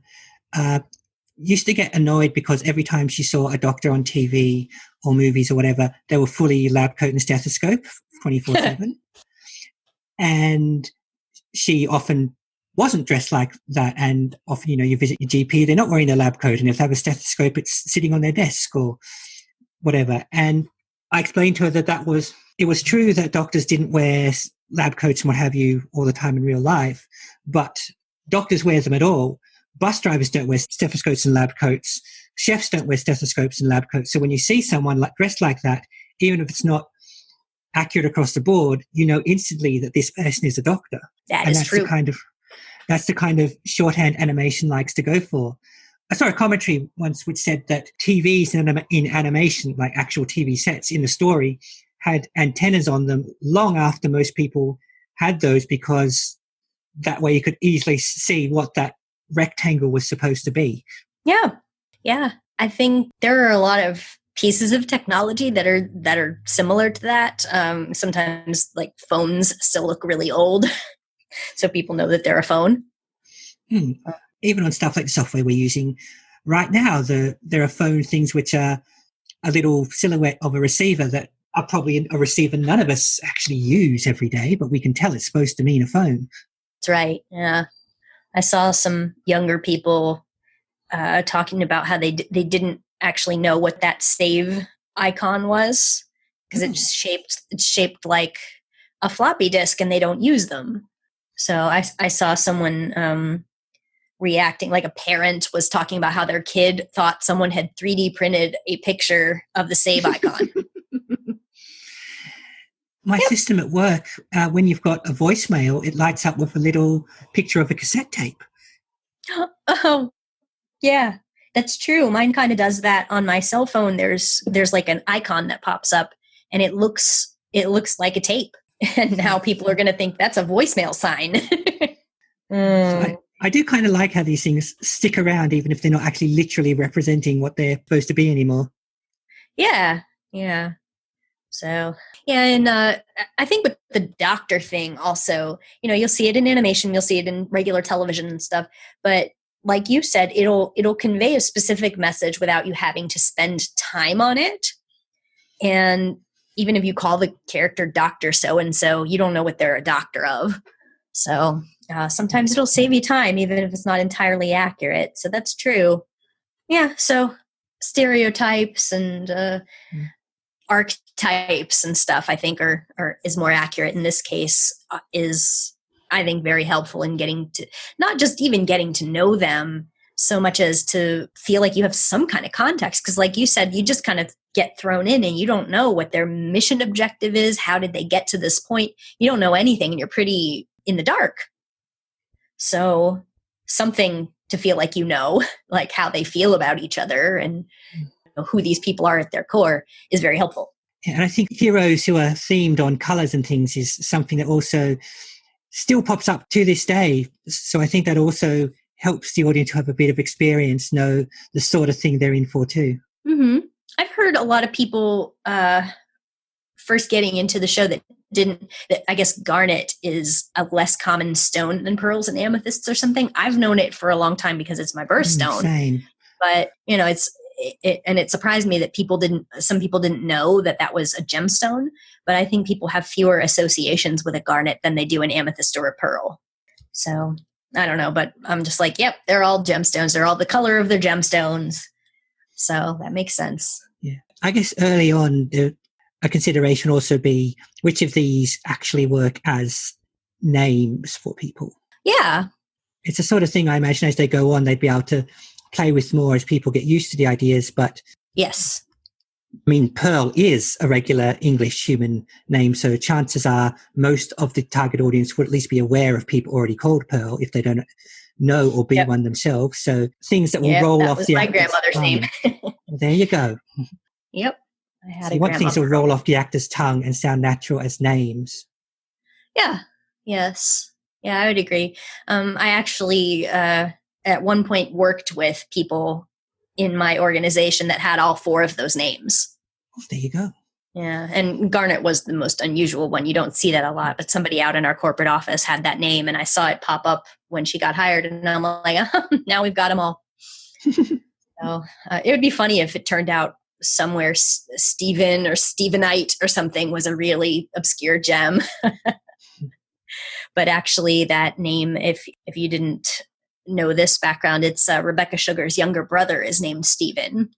used to get annoyed because every time she saw a doctor on TV or movies or whatever, they were fully lab coat and stethoscope 24/7. And she often wasn't dressed like that. And often, you visit your GP, they're not wearing their lab coat. And if they have a stethoscope, it's sitting on their desk or whatever. And I explained to her that it was true that doctors didn't wear lab coats and what have you all the time in real life, but doctors wear them at all. Bus drivers don't wear stethoscopes and lab coats. Chefs don't wear stethoscopes and lab coats. So when you see someone dressed like that, even if it's not accurate across the board, you know instantly that this person is a doctor. That And is true. that's the kind of shorthand animation likes to go for. I saw a commentary once which said that TVs in animation, like actual TV sets in the story, had antennas on them long after most people had those, because that way you could easily see what that rectangle was supposed to be. Yeah. Yeah. I think there are a lot of pieces of technology that are similar to that. Sometimes like phones still look really old, so people know that they're a phone. Even on stuff like the software we're using right now, there are phone things which are a little silhouette of a receiver that are probably a receiver none of us actually use every day, but we can tell it's supposed to mean a phone. That's right. Yeah. I saw some younger people talking about how they didn't actually know what that save icon was, because it's shaped like a floppy disk and they don't use them. So I saw someone reacting, like a parent was talking about how their kid thought someone had 3D printed a picture of the save icon. My system at work, when you've got a voicemail, it lights up with a little picture of a cassette tape. Oh, yeah, that's true. Mine kind of does that on my cell phone. There's like an icon that pops up and it looks like a tape. And now people are going to think that's a voicemail sign. So I do kind of like how these things stick around, even if they're not actually literally representing what they're supposed to be anymore. Yeah, yeah. So, yeah, and I think with the doctor thing also, you'll see it in animation, you'll see it in regular television and stuff, but like you said, it'll convey a specific message without you having to spend time on it. And even if you call the character Dr. So-and-so, you don't know what they're a doctor of. So sometimes it'll save you time, even if it's not entirely accurate. So that's true. Yeah, so stereotypes and archetypes and stuff, I think is more accurate in this case, is, I think, very helpful in getting to, not just even getting to know them so much as to feel like you have some kind of context. Because like you said, you just kind of get thrown in and you don't know what their mission objective is. How did they get to this point? You don't know anything and you're pretty in the dark. So something to feel like like how they feel about each other and who these people are at their core is very helpful. And I think heroes who are themed on colors and things is something that also still pops up to this day. So I think that also helps the audience who have a bit of experience know the sort of thing they're in for too. Mm-hmm. I've heard a lot of people first getting into the show that I guess garnet is a less common stone than pearls and amethysts or something. I've known it for a long time because it's my birthstone. Same. But, it surprised me that some people didn't know that was a gemstone, but I think people have fewer associations with a garnet than they do an amethyst or a pearl. So I don't know, but I'm just like, yep, they're all gemstones. They're all the color of their gemstones. So that makes sense. Yeah. I guess early on, a consideration also be which of these actually work as names for people. Yeah. It's a sort of thing I imagine as they go on, they'd be able to play with more as people get used to the ideas. But yes, I mean, Pearl is a regular English human name, so chances are most of the target audience would at least be aware of people already called Pearl if they don't know or be one themselves. So things that will roll off the my grandmother's name. There you go. Yep. I had you want things that will roll off the actor's tongue and sound natural as names. Yeah. Yes. Yeah, I would agree. I actually at one point worked with people in my organization that had all four of those names. Oh, there you go. Yeah, and Garnet was the most unusual one. You don't see that a lot, but somebody out in our corporate office had that name, and I saw it pop up when she got hired, and I'm like, now we've got them all. So it would be funny if it turned out somewhere Stephen or Stephenite or something was a really obscure gem. But actually that name, if you didn't know this background, it's Rebecca Sugar's younger brother is named Stephen.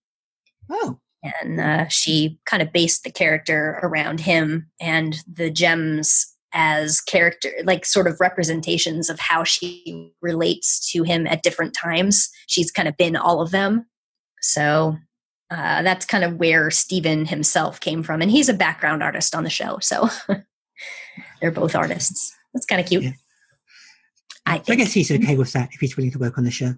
Oh. And she kind of based the character around him, and the gems as character, like sort of representations of how she relates to him at different times. She's kind of been all of them. So That's kind of where Steven himself came from. And he's a background artist on the show. So they're both artists. That's kind of cute. Yeah. I So I think. guess he's okay with that if he's willing to work on the show.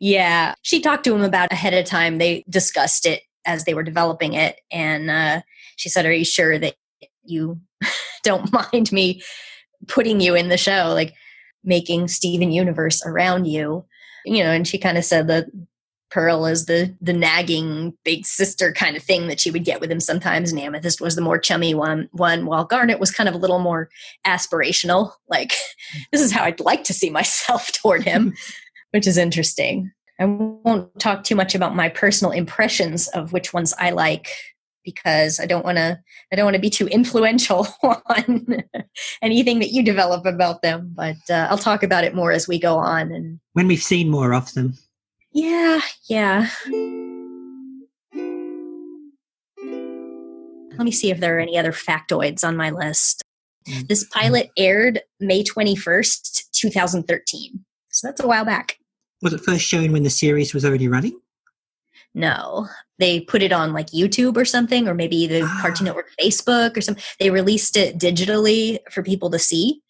Yeah. She talked to him about ahead of time. They discussed it as they were developing it. And she said, are you sure that you don't mind me putting you in the show, like making Steven Universe around you? You know, and she kind of said that Pearl is the nagging big sister kind of thing that she would get with him sometimes, and Amethyst was the more chummy one, while Garnet was kind of a little more aspirational, like, this is how I'd like to see myself toward him, which is interesting. I won't talk too much about my personal impressions of which ones I like, because I don't want to be too influential on anything that you develop about them. But I'll talk about it more as we go on, and when we've seen more of them. Yeah. Let me see if there are any other factoids on my list. This pilot aired May 21st, 2013. So that's a while back. Was it first shown when the series was already running? No. They put it on like YouTube or something, or maybe the Cartoon Network Facebook or something. They released it digitally for people to see.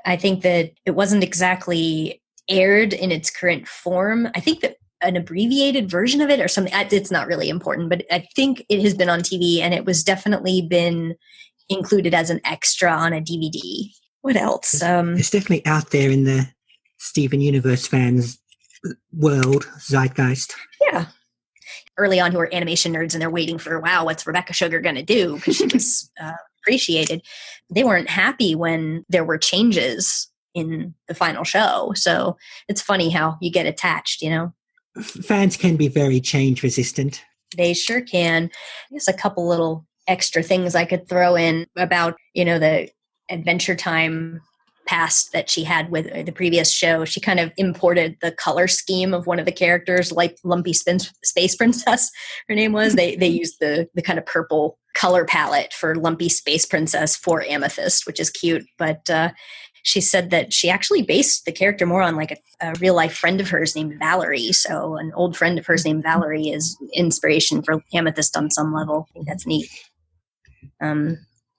I think that it wasn't exactly aired in its current form. I think that an abbreviated version of it or something, it's not really important, but I think it has been on TV, and it was definitely been included as an extra on a DVD. What else? It's definitely out there in the Steven Universe fans world, zeitgeist. Yeah. Early on, who are animation nerds, and they're waiting for, wow, what's Rebecca Sugar going to do? Because she was appreciated. They weren't happy when there were changes in the final show. So it's funny how you get attached, you know? Fans can be very change resistant. They sure can. I guess a couple little extra things I could throw in about, you know, the Adventure Time past that she had with the previous show. She kind of imported the color scheme of one of the characters, like Lumpy Space Princess, her name was. They used the kind of purple color palette for Lumpy Space Princess for Amethyst, which is cute. But she said that she actually based the character more on like a real life friend of hers named Valerie. So an old friend of hers named Valerie is inspiration for Amethyst on some level. I think that's neat. And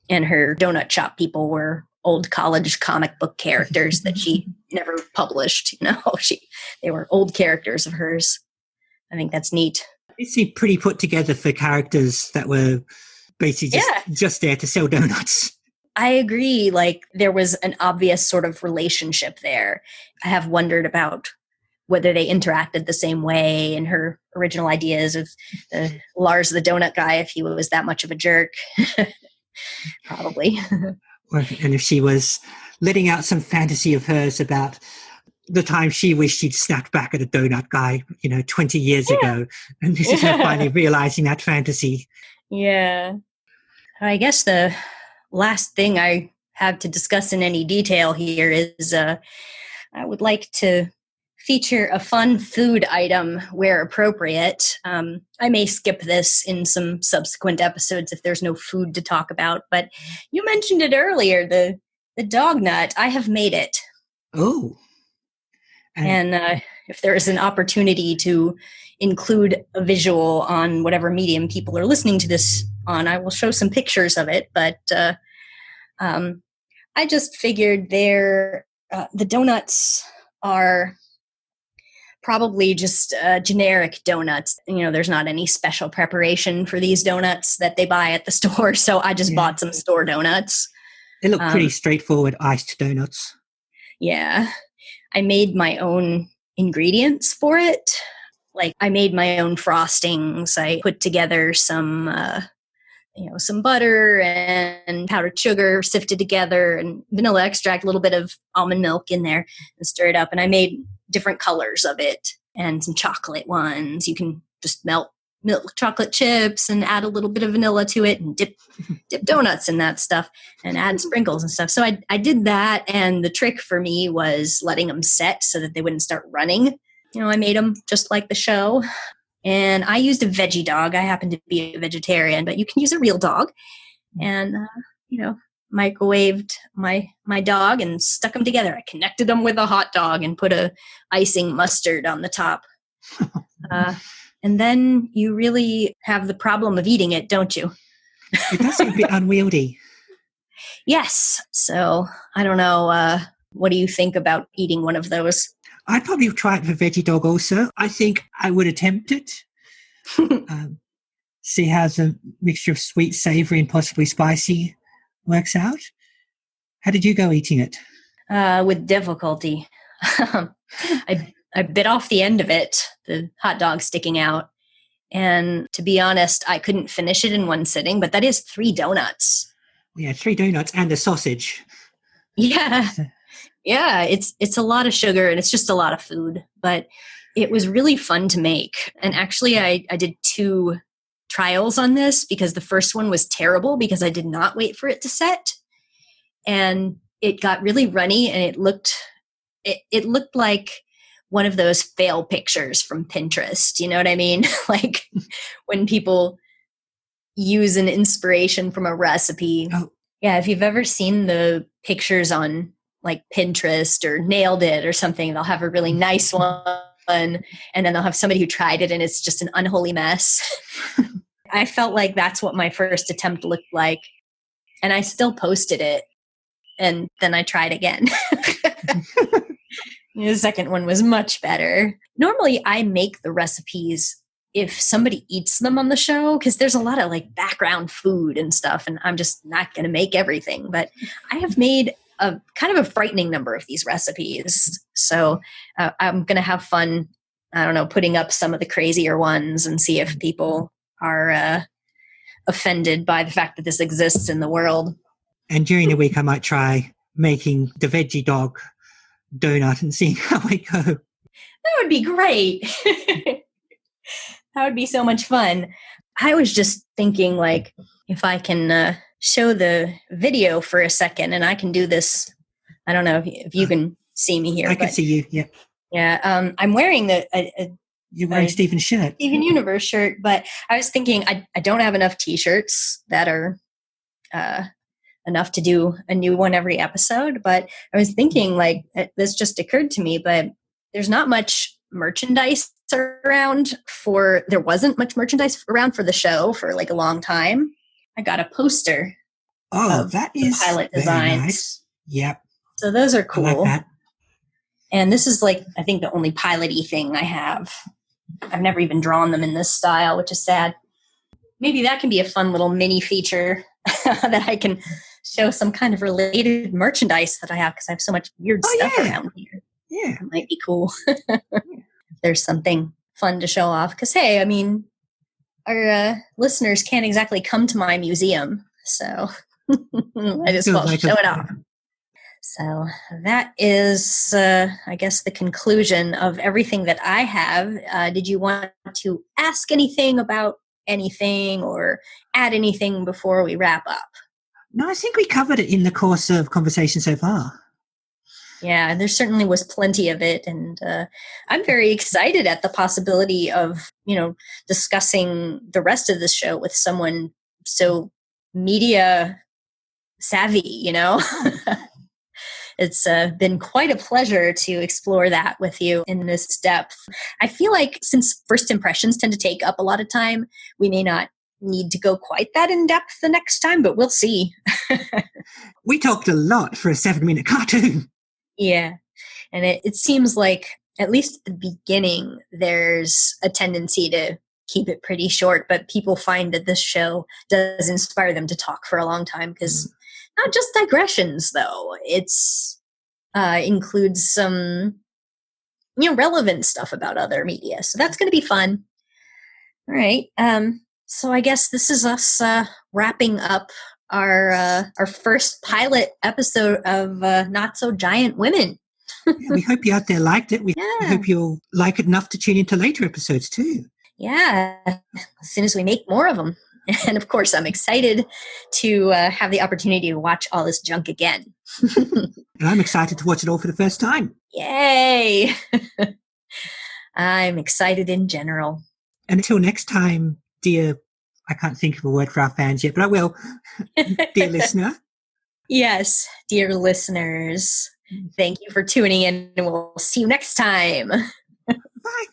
her donut shop people were old college comic book characters that she never published. You know, they were old characters of hers. I think that's neat. It seemed pretty put together for characters that were basically just there to sell donuts. I agree. Like, there was an obvious sort of relationship there. I have wondered about whether they interacted the same way in her original ideas of Lars the donut guy, if he was that much of a jerk. Probably. And if she was letting out some fantasy of hers about the time she wished she'd snapped back at a donut guy, 20 years ago. And this is her finally realizing that fantasy. Yeah. I guess the last thing I have to discuss in any detail here is I would like to feature a fun food item where appropriate. I may skip this in some subsequent episodes if there's no food to talk about, but you mentioned it earlier, the dog nut. I have made it. Oh. And if there is an opportunity to include a visual on whatever medium people are listening to this on, I will show some pictures of it. But I just figured the donuts are probably just generic donuts. There's not any special preparation for these donuts that they buy at the store. So I just bought some store donuts. They look pretty straightforward iced donuts. Yeah. I made my own ingredients for it. Like, I made my own frostings. I put together some butter and powdered sugar sifted together and vanilla extract, a little bit of almond milk in there, and stir it up. And I made different colors of it and some chocolate ones. You can just melt milk chocolate chips and add a little bit of vanilla to it and dip donuts in that stuff and add sprinkles and stuff. So I did that. And the trick for me was letting them set so that they wouldn't start running. I made them just like the show. And I used a veggie dog. I happen to be a vegetarian, but you can use a real dog. And, microwaved my dog and stuck them together. I connected them with a hot dog and put a icing mustard on the top. And then you really have the problem of eating it, don't you? It does seem a bit unwieldy. Yes. So I don't know. What do you think about eating one of those? I'd probably try it for veggie dog also. I think I would attempt it. See how the mixture of sweet, savoury and possibly spicy works out. How did you go eating it? With difficulty. I bit off the end of it, the hot dog sticking out. And to be honest, I couldn't finish it in one sitting, but that is 3 donuts. Yeah, 3 donuts and a sausage. Yeah. Yeah, it's a lot of sugar and it's just a lot of food, but it was really fun to make. And actually, I did 2 trials on this because the first one was terrible because I did not wait for it to set. And it got really runny and it looked like one of those fail pictures from Pinterest. You know what I mean? Like when people use an inspiration from a recipe. Oh. Yeah, if you've ever seen the pictures on like Pinterest or Nailed It or something, they'll have a really nice one and then they'll have somebody who tried it and it's just an unholy mess. I felt like that's what my first attempt looked like. And I still posted it. And then I tried again. The second one was much better. Normally I make the recipes if somebody eats them on the show, because there's a lot of like background food and stuff, and I'm just not going to make everything. But I have made a kind of a frightening number of these recipes. So I'm going to have fun, I don't know, putting up some of the crazier ones and see if people are offended by the fact that this exists in the world. And during the week, I might try making the veggie dog donut and seeing how I go. That would be great. That would be so much fun. I was just thinking, like, if I can show the video for a second and I can do this. I don't know if you can see me here. I can see you, yeah. Yeah, I'm wearing You're wearing Steven's shirt. Steven Universe shirt, but I was thinking I don't have enough T-shirts that are enough to do a new one every episode. But I was thinking, like, this just occurred to me, but there's not much merchandise around there wasn't much merchandise around for the show for like a long time. I got a poster. Oh, that is pilot designs. Nice. Yep. So those are cool. I like that. And this is like, I think the only pilot-y thing I have. I've never even drawn them in this style, which is sad. Maybe that can be a fun little mini feature that I can show some kind of related merchandise that I have, because I have so much weird stuff around here. Yeah. It might be cool. There's something fun to show off. Because, hey, I mean, our listeners can't exactly come to my museum. So I just want to show it off. So that is, I guess, the conclusion of everything that I have. Did you want to ask anything about anything or add anything before we wrap up? No, I think we covered it in the course of conversation so far. Yeah, there certainly was plenty of it. And I'm very excited at the possibility of, discussing the rest of the show with someone so media savvy, It's been quite a pleasure to explore that with you in this depth. I feel like since first impressions tend to take up a lot of time, we may not need to go quite that in depth the next time, but we'll see. We talked a lot for a 7-minute cartoon. Yeah. And it seems like, at least at the beginning, there's a tendency to keep it pretty short, but people find that this show does inspire them to talk for a long time, because not just digressions, though. It's includes some relevant stuff about other media. So that's going to be fun. All right. So I guess this is us wrapping up our first pilot episode of Not So Giant Women. Yeah, we hope you out there liked it. We hope you'll like it enough to tune into later episodes too. Yeah, as soon as we make more of them. And of course, I'm excited to have the opportunity to watch all this junk again. And I'm excited to watch it all for the first time. Yay! I'm excited in general. And until next time, dear, I can't think of a word for our fans yet, but I will, dear listener. Yes, dear listeners, thank you for tuning in, and we'll see you next time. Bye.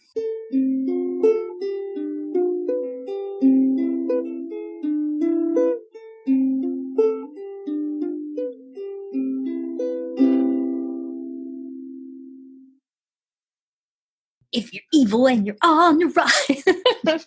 if you're evil and you're on the rise.